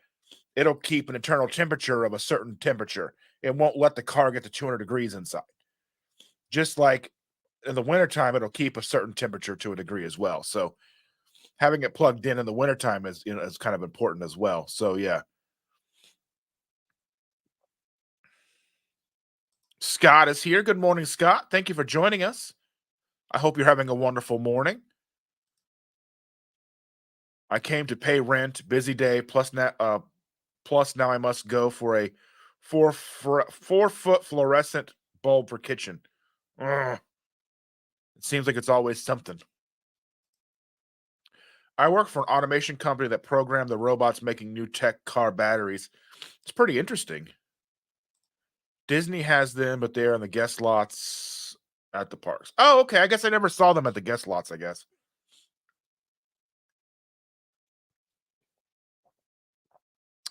it'll keep an internal temperature of a certain temperature. It won't let the car get to 200 degrees inside. Just like in the wintertime, it'll keep a certain temperature to a degree as well. So, having it plugged in the wintertime is kind of important as well. So, yeah. Scott is here. Good morning, Scott. Thank you for joining us. I hope you're having a wonderful morning. I came to pay rent, busy day, plus now I must go for a 4 foot fluorescent bulb for kitchen. Ugh, it seems like it's always something. I work for an automation company that programmed the robots making new tech car batteries. It's pretty interesting. Disney has them, but they're in the guest lots at the parks. Oh, okay. I guess I never saw them at the guest lots, I guess.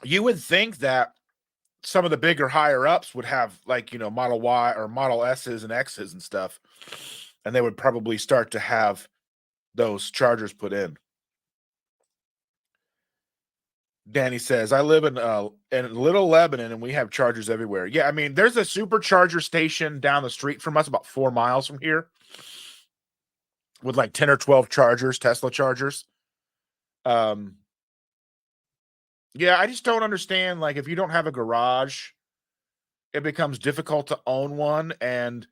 You would think that some of the bigger higher ups would have like, Model Y or Model S's and X's and stuff, and they would probably start to have those chargers put in. Danny says, I live in Little Lebanon and we have chargers everywhere. Yeah, I mean, there's a supercharger station down the street from us, about 4 miles from here, with like 10 or 12 chargers, Tesla chargers. Um, yeah, I just don't understand. Like, if you don't have a garage, it becomes difficult to own one. And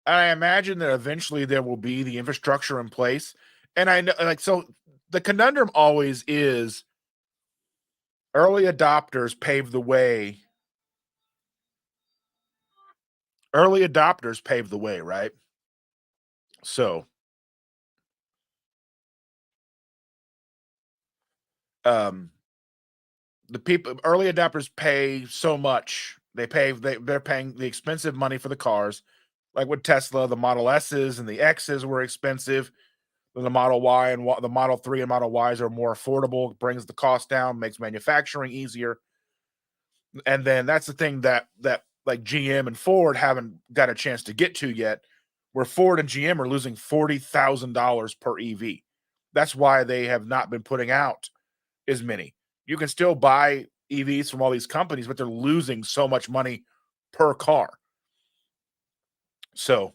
I imagine that eventually there will be the infrastructure in place. And I know, like, so the conundrum always is early adopters pave the way. Early adopters pave the way, right? So, um, the people early adopters pay so much. They're paying the expensive money for the cars. Like with Tesla, the Model S's and the X's were expensive. Then the Model Y and the Model 3 and Model Ys are more affordable, brings the cost down, makes manufacturing easier. And then that's the thing that like GM and Ford haven't got a chance to get to yet, where Ford and GM are losing $40,000 per EV. That's why they have not been putting out as many. You can still buy EVs from all these companies, but they're losing so much money per car. So,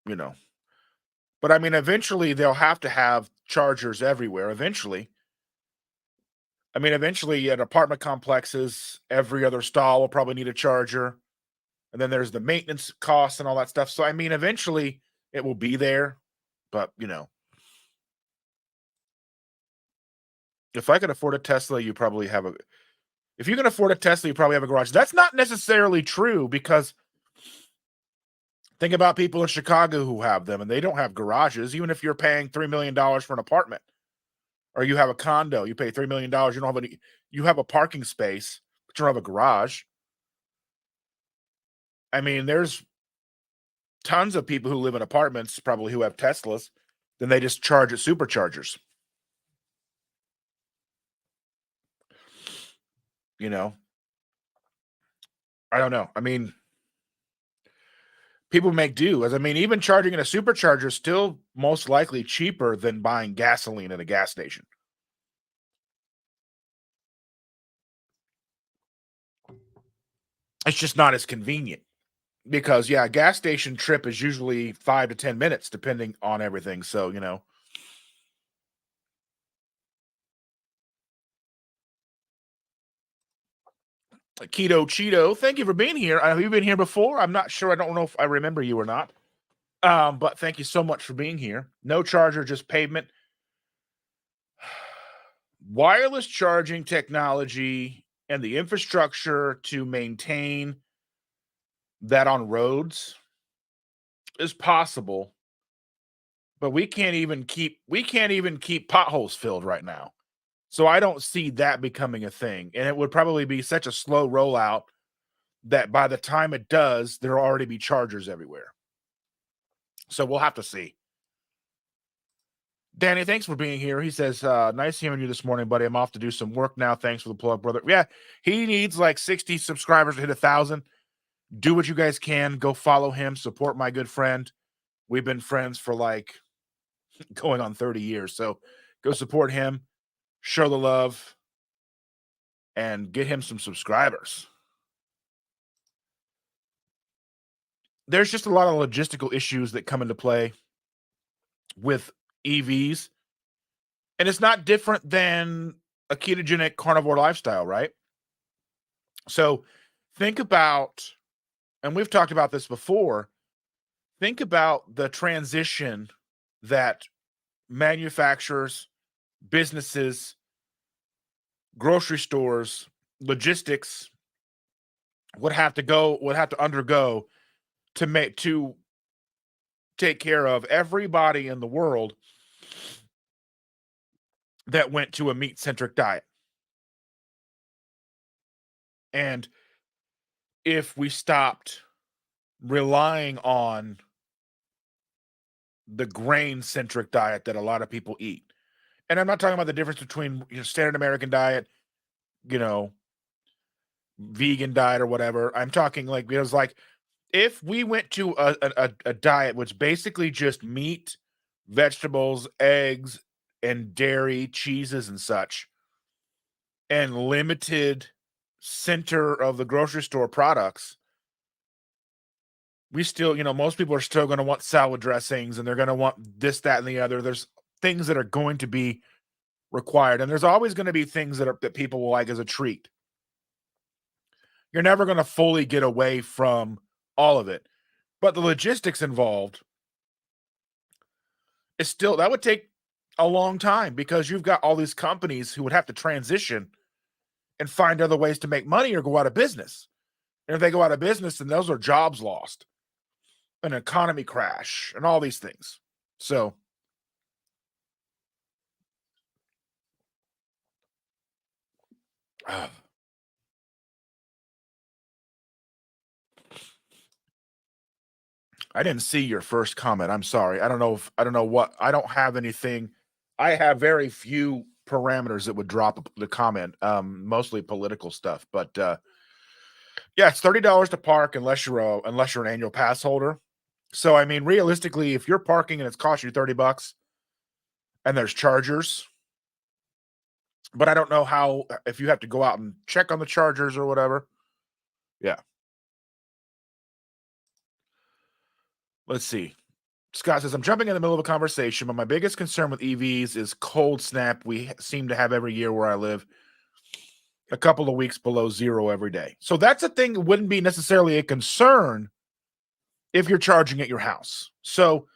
you know, but I mean, eventually they'll have to have chargers everywhere. Eventually, I mean, eventually at apartment complexes, every other stall will probably need a charger. And then there's the maintenance costs and all that stuff. So, I mean, eventually it will be there. But, if I could afford a Tesla, you probably have a, if you can afford a Tesla, you probably have a garage. That's not necessarily true because think about people in Chicago who have them and they don't have garages. Even if you're paying $3 million for an apartment or you have a condo, you pay $3 million, you don't have any, you have a parking space, but you don't have a garage. I mean, there's tons of people who live in apartments, probably who have Teslas, then they just charge at superchargers. You know, I don't know. I mean, people make do. As I mean, even charging in a supercharger is still most likely cheaper than buying gasoline at a gas station. It's just not as convenient because, yeah, a gas station trip is usually 5 to 10 minutes, depending on everything. So, Keto Cheeto, thank you for being here. Have you been here before? I'm not sure. I don't know if I remember you or not. But thank you so much for being here. No charger, just pavement. Wireless charging technology and the infrastructure to maintain that on roads is possible, but we can't even keep potholes filled right now. So I don't see that becoming a thing. And it would probably be such a slow rollout that by the time it does, there'll already be chargers everywhere. So we'll have to see. Danny, thanks for being here. He says, nice hearing you this morning, buddy. I'm off to do some work now. Thanks for the plug, brother. Yeah, he needs like 60 subscribers to hit 1,000. Do what you guys can. Go follow him. Support my good friend. We've been friends for like going on 30 years. So go support him, show the love, and get him some subscribers. There's just a lot of logistical issues that come into play with EVs. And it's not different than a ketogenic carnivore lifestyle, right? So think about, and we've talked about this before, think about the transition that manufacturers, businesses, grocery stores, logistics would have to undergo to take care of everybody in the world that went to a meat-centric diet. And if we stopped relying on the grain-centric diet that a lot of people eat. And I'm not talking about the difference between standard American diet, you know, vegan diet or whatever. I'm talking like it was like if we went to a diet which basically just meat, vegetables, eggs, and dairy, cheeses, and such, and limited center of the grocery store products, we still, most people are still going to want salad dressings and they're going to want this, that, and the other. There's things that are going to be required, and there's always going to be things that people will like as a treat. You're never going to fully get away from all of it, but the logistics involved is still, that would take a long time because you've got all these companies who would have to transition and find other ways to make money or go out of business. And if they go out of business, then those are jobs lost, an economy crash, and all these things. So I didn't see your first comment. I'm sorry. I don't know what, I don't have anything. I have very few parameters that would drop the comment, mostly political stuff. But yeah, it's $30 to park unless you're an annual pass holder. So I mean, realistically, if you're parking and it's costing you $30 and there's chargers, But I don't know how if you have to go out and check on the chargers or whatever. Yeah. Let's see. Scott says, I'm jumping in the middle of a conversation, but my biggest concern with EVs is cold snap we seem to have every year where I live, a couple of weeks below zero every day. So that's a thing that wouldn't be necessarily a concern if you're charging at your house. So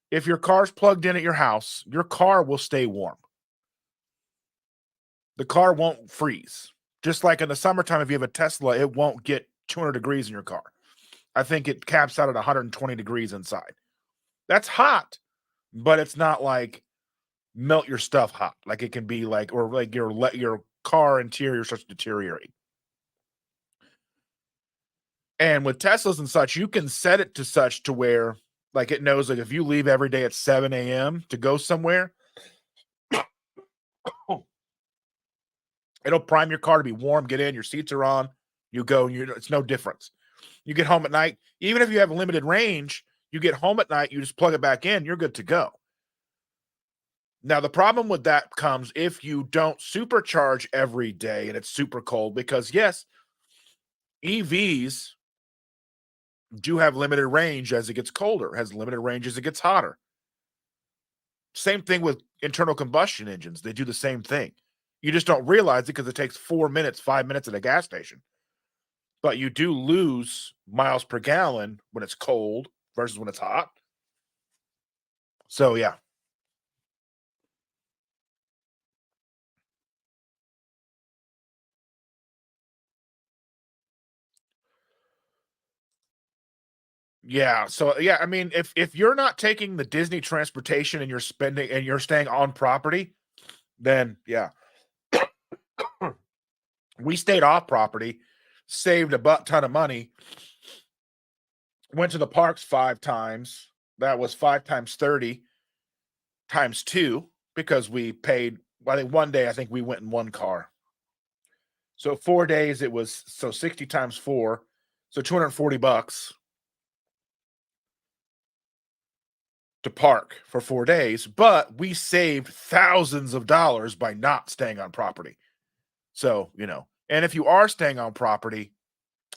if your car's plugged in at your house, your car will stay warm. The car won't freeze. Just like in the summertime, if you have a Tesla, it won't get 200 degrees in your car. I think it caps out at 120 degrees inside. That's hot, but it's not like melt your stuff hot. Like it can be like, or like your car interior starts deteriorating. And with Teslas and such, you can set it to such to where like it knows like if you leave every day at 7 a.m. to go somewhere, it'll prime your car to be warm, get in, your seats are on, you go, and it's no difference. You get home at night, even if you have limited range, you get home at night, you just plug it back in, you're good to go. Now, the problem with that comes if you don't supercharge every day and it's super cold, because yes, EVs do have limited range as it gets colder, has limited range as it gets hotter. Same thing with internal combustion engines. They do the same thing. You just don't realize it because it takes 4 minutes, 5 minutes at a gas station. But you do lose miles per gallon when it's cold versus when it's hot. So, yeah. Yeah. So, yeah, I mean, if you're not taking the Disney transportation and you're staying on property, then yeah. We stayed off property, saved a butt ton of money, went to the parks 5 times. That was 5 times 30 times 2 because we paid, I think one day I think we went in one car. So 4 days it was, so 60 times 4, so $240 to park for 4 days, but we saved thousands of dollars by not staying on property. So, and if you are staying on property,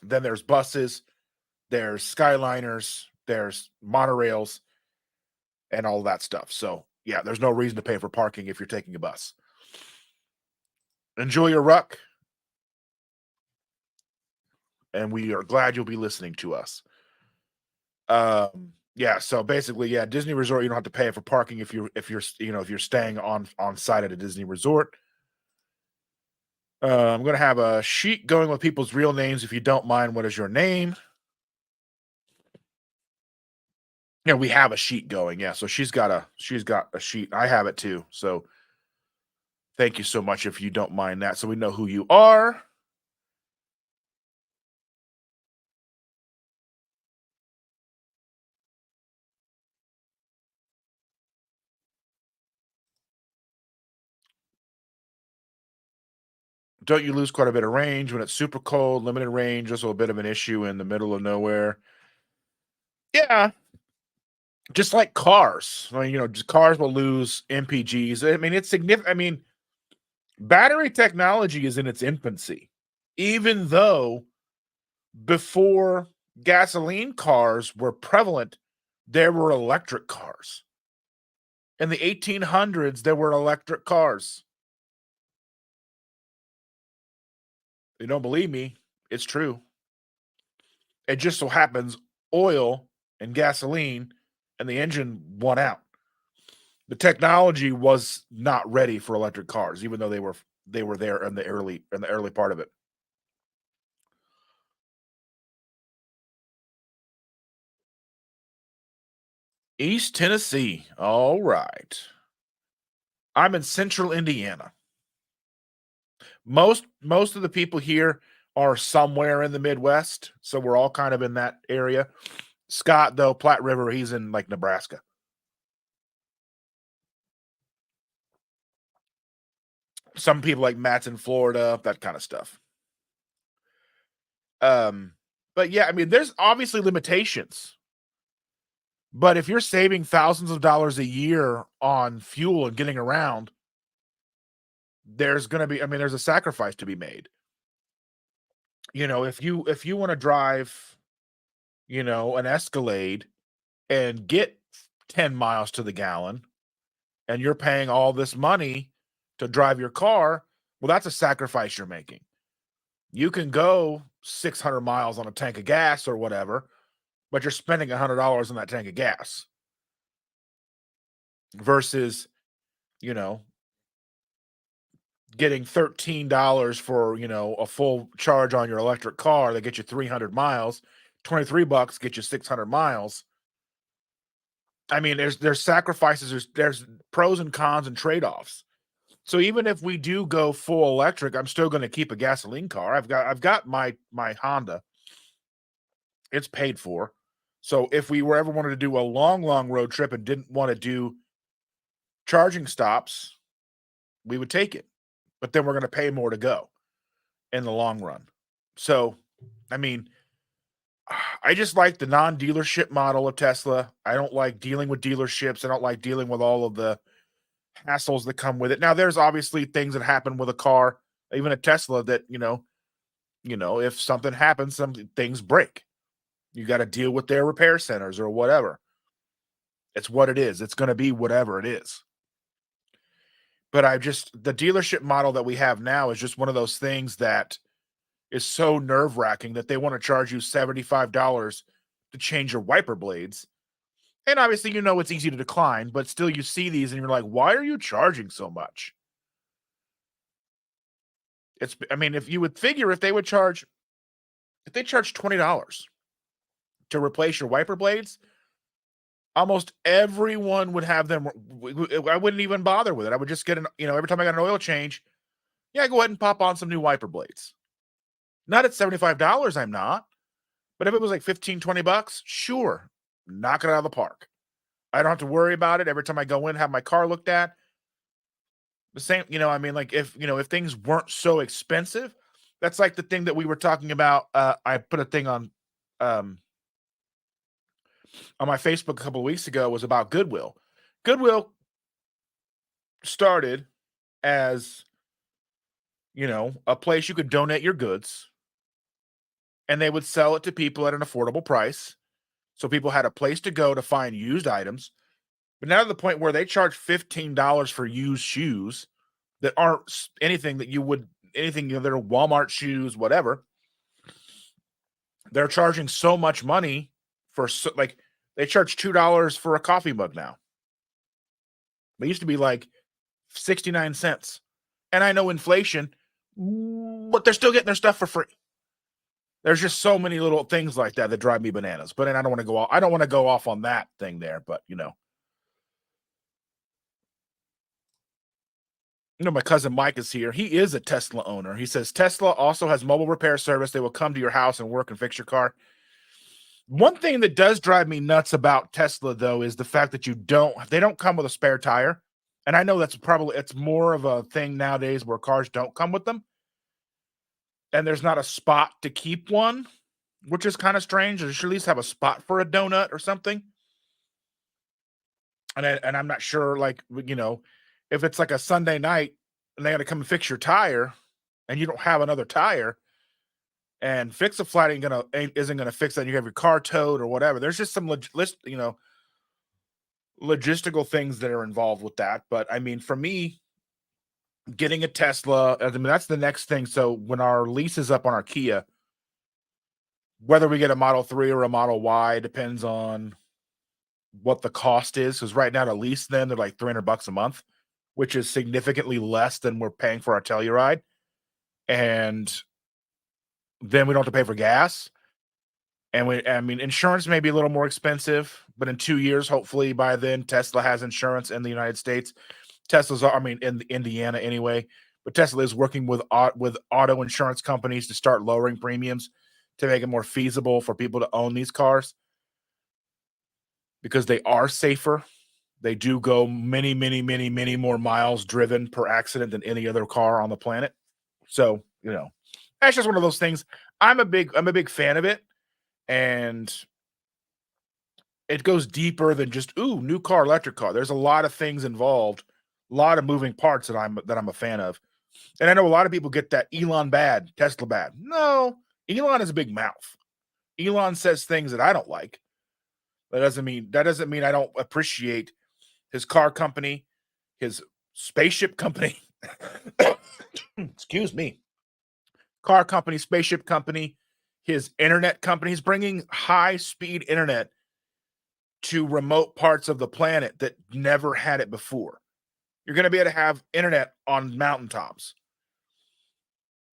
then there's buses, there's Skyliners, there's monorails, and all that stuff. So, yeah, there's no reason to pay for parking if you're taking a bus. Enjoy your ruck, and we are glad you'll be listening to us. Yeah, so basically, yeah, Disney Resort, you don't have to pay for parking if you're staying on site at a Disney Resort. I'm gonna have a sheet going with people's real names. If you don't mind, what is your name? Yeah, we have a sheet going. Yeah, so she's got a sheet. I have it too. So thank you so much if you don't mind that, so we know who you are. Don't you lose quite a bit of range when it's super cold, limited range, also a bit of an issue in the middle of nowhere? Yeah, just like cars. I mean, just cars will lose MPGs. I mean, it's significant. I mean, battery technology is in its infancy, even though before gasoline cars were prevalent, there were electric cars. In the 1800s, there were electric cars. You don't believe me? It's true. It just so happens oil and gasoline and the engine won out. The technology was not ready for electric cars, even though they were there in the early part of it. East Tennessee. All right. I'm in central Indiana. Most of the people here are somewhere in the Midwest, so we're all kind of in that area. Scott, though, Platte River, he's in like Nebraska. Some people like Matt's in Florida, that kind of stuff. Um, but yeah, I mean, there's obviously limitations. But if you're saving thousands of dollars a year on fuel and getting around, there's going to be, I mean, there's a sacrifice to be made. If you want to drive, an Escalade and get 10 miles to the gallon and you're paying all this money to drive your car, well, that's a sacrifice you're making. You can go 600 miles on a tank of gas or whatever, but you're spending $100 on that tank of gas versus, you know, getting $13 for, a full charge on your electric car that gets you 300 miles, 23 bucks get you 600 miles. I mean, there's sacrifices, there's pros and cons and trade-offs. So even if we do go full electric, I'm still going to keep a gasoline car. I've got my Honda. It's paid for. So if we were ever wanted to do a long road trip and didn't want to do charging stops, we would take it. But then we're going to pay more to go in the long run. So, I mean, I just like the non-dealership model of Tesla. I don't like dealing with dealerships. I don't like dealing with all of the hassles that come with it. Now, there's obviously things that happen with a car, even a Tesla, that if something happens, some things break. You got to deal with their repair centers or whatever. It's what it is. It's going to be whatever it is. But the dealership model that we have now is just one of those things that is so nerve-wracking that they want to charge you $75 to change your wiper blades. And obviously, it's easy to decline, but still you see these and you're like, why are you charging so much? If you would figure if they charge $20 to replace your wiper blades, almost everyone would have them. I wouldn't even bother with it. I would just get every time I got an oil change, yeah, go ahead and pop on some new wiper blades. Not at $75, I'm not. But if it was like 15, 20 bucks, sure, knock it out of the park. I don't have to worry about it every time I go in, have my car looked at. The same, if things weren't so expensive, that's like the thing that we were talking about. I put a thing on my Facebook a couple of weeks ago, was about Goodwill. Goodwill started as, a place you could donate your goods and they would sell it to people at an affordable price. So people had a place to go to find used items. But now to the point where they charge $15 for used shoes that aren't anything that they're Walmart shoes, whatever. They're charging so much money for, they charge $2 for a coffee mug now. They used to be like 69 cents. And I know inflation, but they're still getting their stuff for free. There's just so many little things like that drive me bananas. But I don't want to go off on that thing there, but my cousin Mike is here. He is a Tesla owner. He says Tesla also has mobile repair service. They will come to your house and work and fix your car. One thing that does drive me nuts about Tesla, though, is the fact that they don't come with a spare tire. And I know it's more of a thing nowadays where cars don't come with them. And there's not a spot to keep one, which is kind of strange. They should at least have a spot for a donut or something. And I'm not sure, if it's like a Sunday night and they got to come and fix your tire and you don't have another tire, and fix a flat isn't gonna fix that. You have your car towed or whatever. There's just some logistical things that are involved with that. But for me, getting a Tesla, that's the next thing. So when our lease is up on our Kia, whether we get a Model 3 or a Model Y depends on what the cost is. Because right now to lease them, they're like $300 a month, which is significantly less than we're paying for our Telluride. And then we don't have to pay for gas. And insurance may be a little more expensive, but in 2 years, hopefully by then, Tesla has insurance in the United States. In Indiana anyway, but Tesla is working with auto insurance companies to start lowering premiums to make it more feasible for people to own these cars because they are safer. They do go many, many, many, many more miles driven per accident than any other car on the planet. So, that's just one of those things. I'm a big fan of it, and it goes deeper than just new car, electric car. There's a lot of things involved, a lot of moving parts that I'm a fan of. And I know a lot of people get that Elon bad, Tesla bad. No, Elon is a big mouth. Elon says things that I don't like. That doesn't mean I don't appreciate his car company, his spaceship company. Excuse me. Car company, spaceship company, his internet company. He's bringing high speed internet to remote parts of the planet that never had it before. You're going to be able to have internet on mountaintops.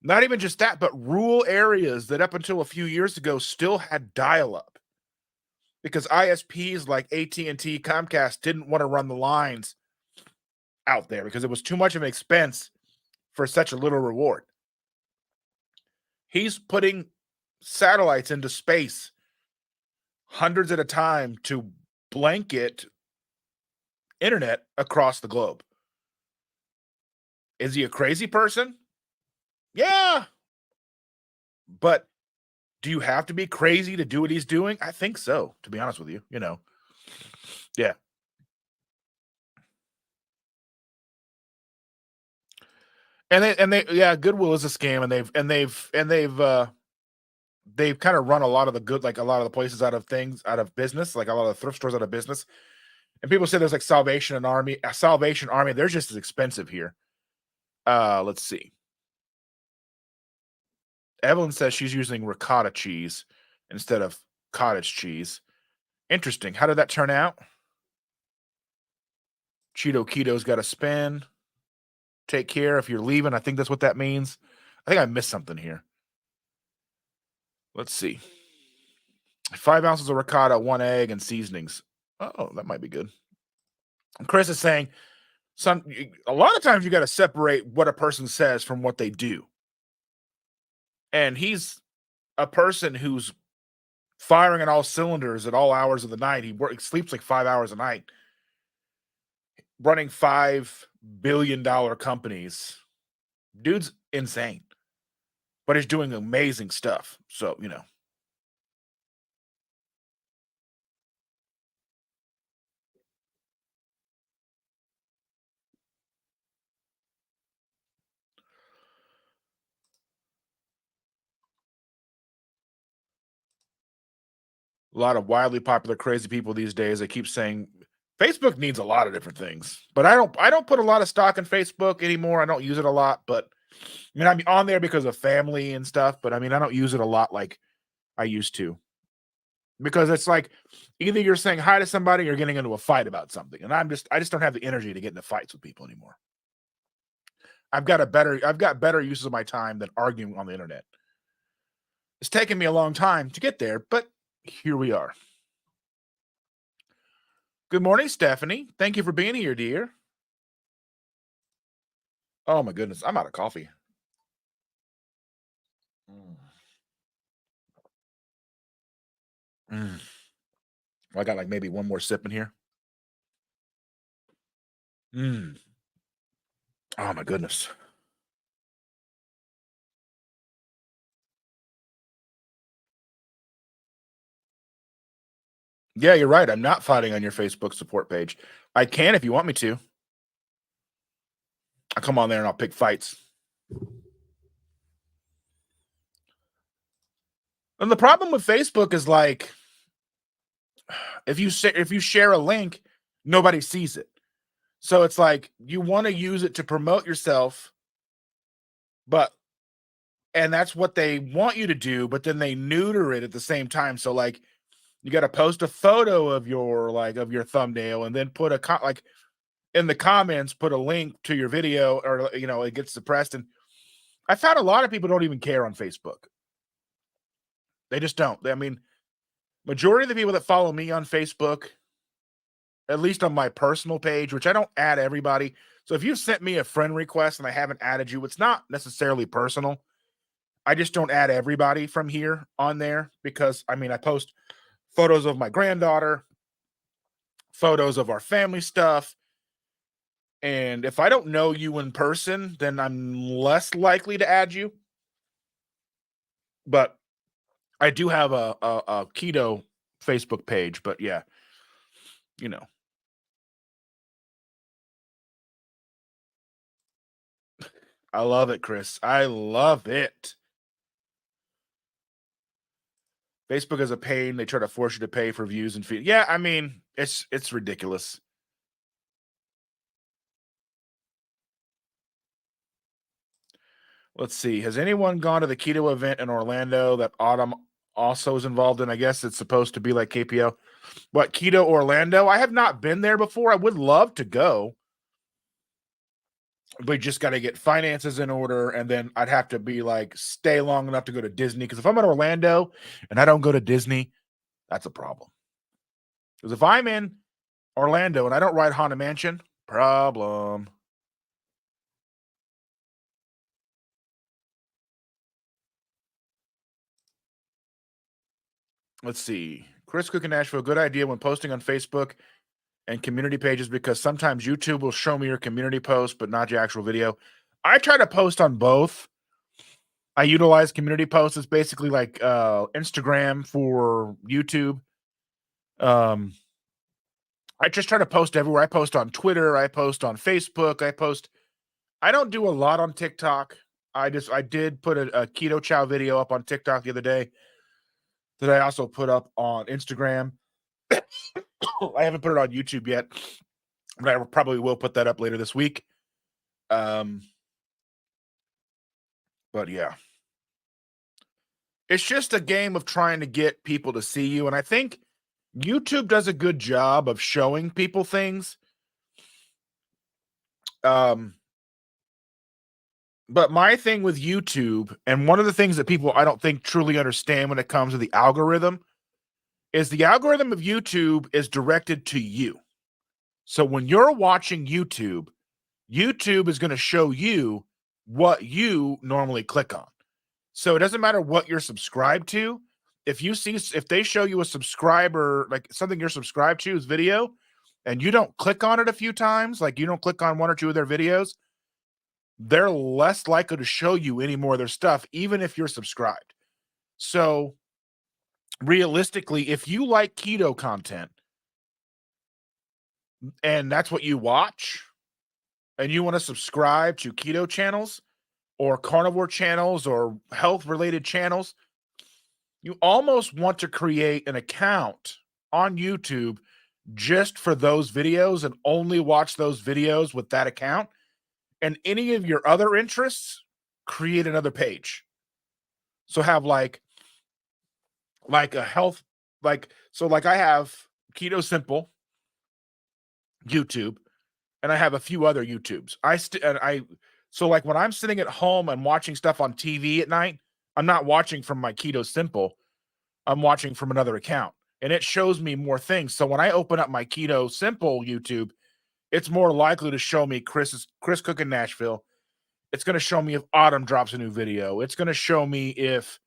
Not even just that, but rural areas that up until a few years ago still had dial-up because ISPs like AT&T, Comcast didn't want to run the lines out there because it was too much of an expense for such a little reward. He's putting satellites into space hundreds at a time to blanket internet across the globe. Is he a crazy person? Yeah. But do you have to be crazy to do what he's doing? I think so, to be honest with you. Yeah. Yeah, Goodwill is a scam, and they've kind of run a lot of the good, like a lot of the places out of business, like a lot of the thrift stores out of business. And people say there's like Salvation Army. They're just as expensive here. Let's see. Evelyn says she's using ricotta cheese instead of cottage cheese. Interesting. How did that turn out? Cheeto Keto's got a spin. Take care if you're leaving. I think that's what that means. I think I missed something here. Let's see. 5 ounces of ricotta, 1 egg, and seasonings. Oh, that might be good. And Chris is saying, a lot of times you got to separate what a person says from what they do. And he's a person who's firing on all cylinders at all hours of the night. He sleeps like 5 hours a night, running $5 billion companies. Dude's insane, but he's doing amazing stuff. So, a lot of wildly popular crazy people these days. I keep saying Facebook needs a lot of different things, but I don't put a lot of stock in Facebook anymore. I don't use it a lot, but I'm on there because of family and stuff, but I don't use it a lot like I used to. Because it's like either you're saying hi to somebody or you're getting into a fight about something. And I just don't have the energy to get into fights with people anymore. I've got better uses of my time than arguing on the internet. It's taken me a long time to get there, but here we are. Good morning, Stephanie. Thank you for being here, dear. Oh my goodness, I'm out of coffee. Mm. I got like maybe one more sip in here. Mm. Oh my goodness. Yeah, you're right. I'm not fighting on your Facebook support page. I can if you want me to. I'll come on there and I'll pick fights. And the problem with Facebook is like if you share a link, nobody sees it. So it's like you want to use it to promote yourself, but and that's what they want you to do, but then they neuter it at the same time. So like you got to post a photo of your thumbnail and then put like in the comments put a link to your video or it gets suppressed. And I found a lot of people don't even care on Facebook. They just don't. Majority of the people that follow me on Facebook, at least on my personal page, which I don't add everybody. So if you sent me a friend request and I haven't added you, it's not necessarily personal. I just don't add everybody from here on there because I post photos of my granddaughter, photos of our family stuff. And if I don't know you in person, then I'm less likely to add you. But I do have a keto Facebook page, but yeah, you know. I love it, Chris. I love it. Facebook is a pain. They try to force you to pay for views and feed. Yeah, I mean, it's ridiculous. Let's see. Has anyone gone to the keto event in Orlando that Autumn also is involved in? I guess it's supposed to be like KPO. What, Keto Orlando? I have not been there before. I would love to go. We just got to get finances in order, and then I'd have to be like stay long enough to go to Disney. Because if I'm in Orlando and I don't go to Disney, that's a problem. Because if I'm in Orlando and I don't ride Haunted Mansion, problem. Let's see. Chris Cook in Nashville, good idea when posting on Facebook and community pages because sometimes YouTube will show me your community post, but not your actual video. I try to post on both. I utilize community posts. It's basically like Instagram for YouTube. I just try to post everywhere. I post on Twitter. I post on Facebook. I don't do a lot on TikTok. I did put a keto chow video up on TikTok the other day that I also put up on Instagram. I haven't put it on YouTube yet, but I probably will put that up later this week. But yeah, it's just a game of trying to get people to see you. And I think YouTube does a good job of showing people things. But my thing with YouTube, and one of the things that people I don't think truly understand when it comes to the algorithm, is the algorithm of YouTube is directed to you. So when you're watching YouTube, YouTube is going to show you what you normally click on. So it doesn't matter what you're subscribed to. If they show you a subscriber, like something you're subscribed to's video, and you don't click on it a few times, like you don't click on one or two of their videos, they're less likely to show you any more of their stuff, even if you're subscribed. So realistically, if you like keto content and that's what you watch, and you want to subscribe to keto channels or carnivore channels or health related channels, you almost want to create an account on YouTube just for those videos and only watch those videos with that account. And any of your other interests, create another page. So have like a health, like I have Keto Simple YouTube, and I have a few other YouTubes. So like when I'm sitting at home and watching stuff on TV at night, I'm not watching from my Keto Simple. I'm watching from another account, and it shows me more things. So when I open up my Keto Simple YouTube, it's more likely to show me Chris Cook in Nashville. It's going to show me if Autumn drops a new video. It's going to show me if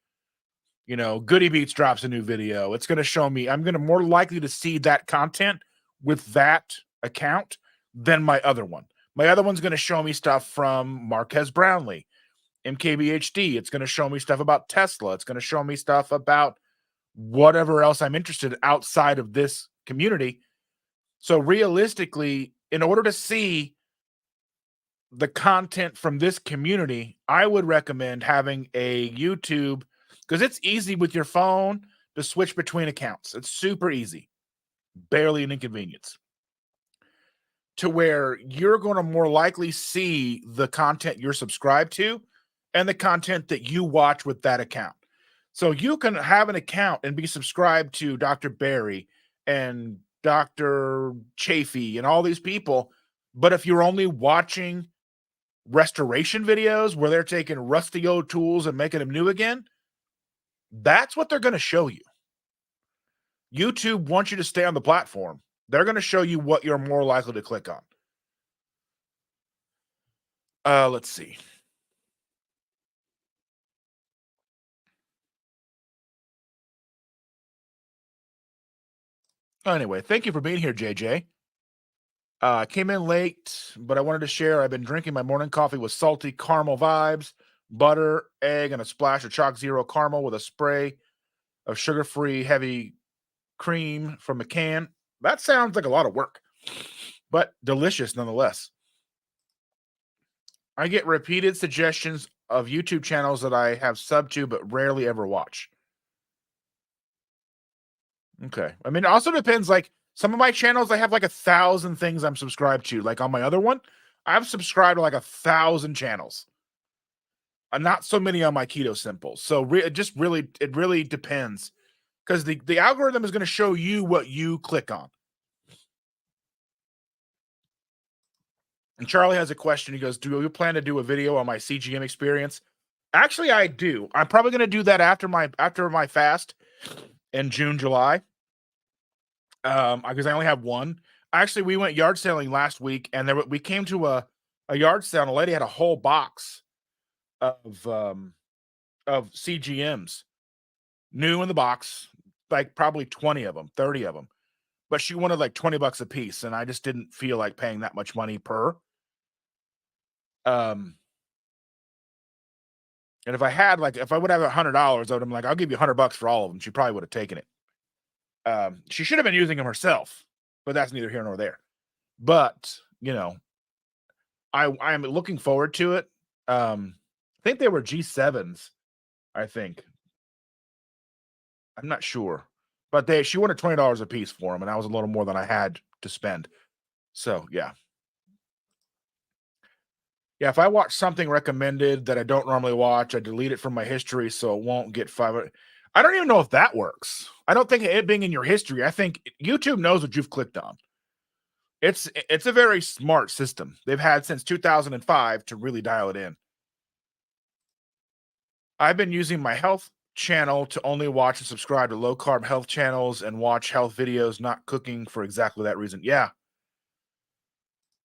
Goody Beats drops a new video. It's going to show me, I'm going to more likely to see that content with that account than my other one. My other one's going to show me stuff from Marquez Brownlee, MKBHD. It's going to show me stuff about Tesla. It's going to show me stuff about whatever else I'm interested in outside of this community. So realistically, in order to see the content from this community, I would recommend having a YouTube, because it's easy with your phone to switch between accounts. It's super easy, barely an inconvenience, to where you're going to more likely see the content you're subscribed to and the content that you watch with that account. So you can have an account and be subscribed to Dr. Barry and Dr. Chafee and all these people, but if you're only watching restoration videos where they're taking rusty old tools and making them new again, that's what they're going to show you. YouTube wants you to stay on the platform. They're going to show you what you're more likely to click on. Let's see. Anyway, thank you for being here, JJ. Came in late, but I wanted to share. I've been drinking my morning coffee with salty caramel vibes, butter, egg, and a splash of Chalk Zero caramel with a spray of sugar-free heavy cream from a can. That sounds like a lot of work, but delicious nonetheless. I get repeated suggestions of YouTube channels that I have subbed to but rarely ever watch. Okay. I mean, it also depends. Like some of my channels, I have like 1,000 things I'm subscribed to. Like on my other one, I've subscribed to like 1,000 channels. Not so many on my Keto Simple. So it really depends because the algorithm is going to show you what you click on. And Charlie has a question. He goes, "Do you plan to do a video on my CGM experience?" Actually, I do. I'm probably going to do that after my fast in June, July. Because I only have one. Actually, we went yard selling last week, and we came to a yard sale. And a lady had a whole box of CGMs, new in the box, like probably 20 of them, 30 of them. But she wanted like $20 a piece, and I just didn't feel like paying that much money per. And if I would have $100, I would have been like, I'll give you $100 for all of them. She probably would have taken it. She should have been using them herself, but that's neither here nor there. But I'm looking forward to it. I think they were G7s. I think I'm not sure, but she wanted $20 a piece for them, and that was a little more than I had to spend. So yeah. If I watch something recommended that I don't normally watch, I delete it from my history so it won't get 500. I don't even know if that works. I don't think it being in your history. I think YouTube knows what you've clicked on. It's a very smart system. They've had since 2005 to really dial it in. I've been using my health channel to only watch and subscribe to low carb health channels and watch health videos, not cooking for exactly that reason. Yeah.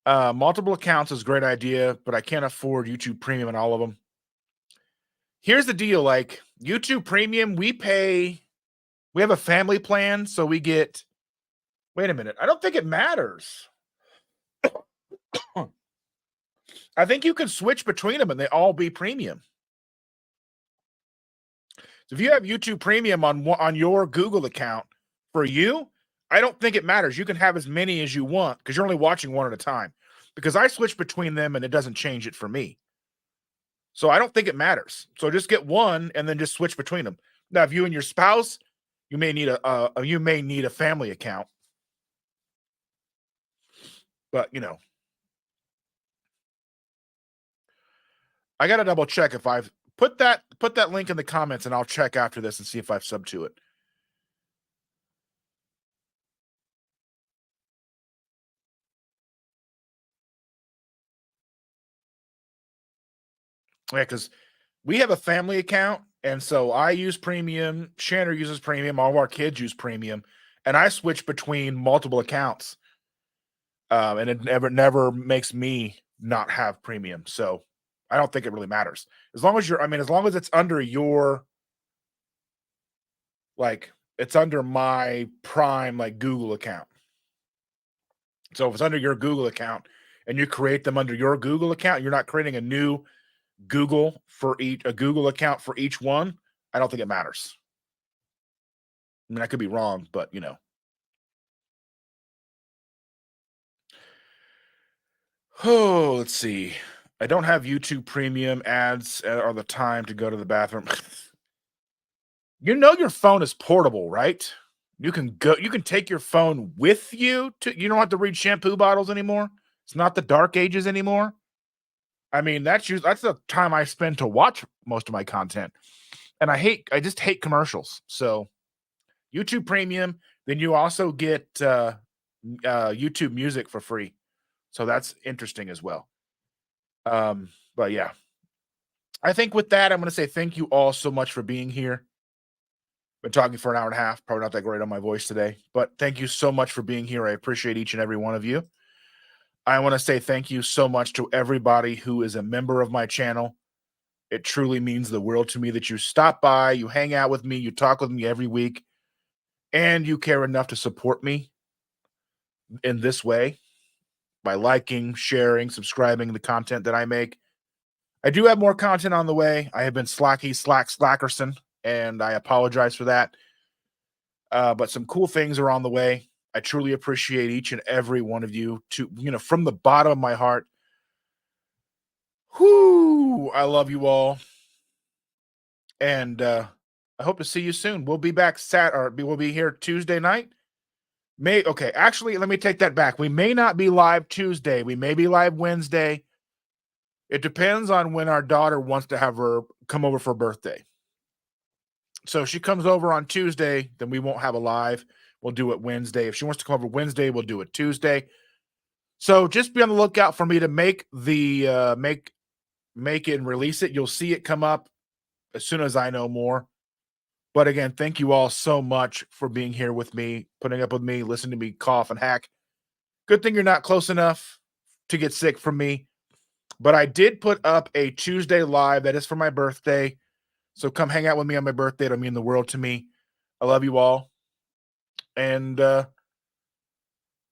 Multiple accounts is a great idea, but I can't afford YouTube Premium and all of them. Here's the deal. Like YouTube Premium, we have a family plan, so we get, wait a minute. I don't think it matters. I think you can switch between them and they all be premium. So if you have YouTube Premium on your Google account for you, I don't think it matters. You can have as many as you want because you're only watching one at a time. Because I switch between them and it doesn't change it for me. So I don't think it matters. So just get one and then just switch between them. Now, if you and your spouse, you may need a family account. But I gotta double check if I've put that link in the comments, and I'll check after this and see if I've subbed to it. Yeah, because we have a family account, and so I use premium. Shanner uses premium. All of our kids use premium, and I switch between multiple accounts. And it never makes me not have premium. So I don't think it really matters as long as as long as it's under your, like, it's under my Prime, like Google account. So if it's under your Google account and you create them under your Google account, you're not creating a new Google account for each one. I don't think it matters. I mean, I could be wrong, but Oh, let's see. I don't have YouTube Premium. Ads are the time to go to the bathroom. Your phone is portable, right? You can take your phone with you you don't have to read shampoo bottles anymore. It's not the dark ages anymore. I mean, that's the time I spend to watch most of my content. And I just hate commercials. So YouTube Premium, then you also get YouTube Music for free. So that's interesting as well. But yeah. I think with that, I'm going to say thank you all so much for being here. Been talking for an hour and a half, probably not that great on my voice today, but thank you so much for being here. I appreciate each and every one of you. I want to say thank you so much to everybody who is a member of my channel. It truly means the world to me that you stop by, you hang out with me, you talk with me every week, and you care enough to support me in this way by liking, sharing, subscribing the content that I make. I do have more content on the way. I have been slackerson, and I apologize for that. But some cool things are on the way. I truly appreciate each and every one of you from the bottom of my heart. Whoo! I love you all, and I hope to see you soon. We'll be back we'll be here Tuesday night. Okay, actually, let me take that back. We may not be live Tuesday. We may be live Wednesday. It depends on when our daughter wants to have her come over for her birthday. So if she comes over on Tuesday, then we won't have a live. We'll do it Wednesday. If she wants to come over Wednesday, we'll do it Tuesday. So just be on the lookout for me to make it and release it. You'll see it come up as soon as I know more. But again, thank you all so much for being here with me, putting up with me, listening to me cough and hack. Good thing you're not close enough to get sick from me. But I did put up a Tuesday live that is for my birthday. So come hang out with me on my birthday. It'll mean the world to me. I love you all. And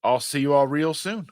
I'll see you all real soon.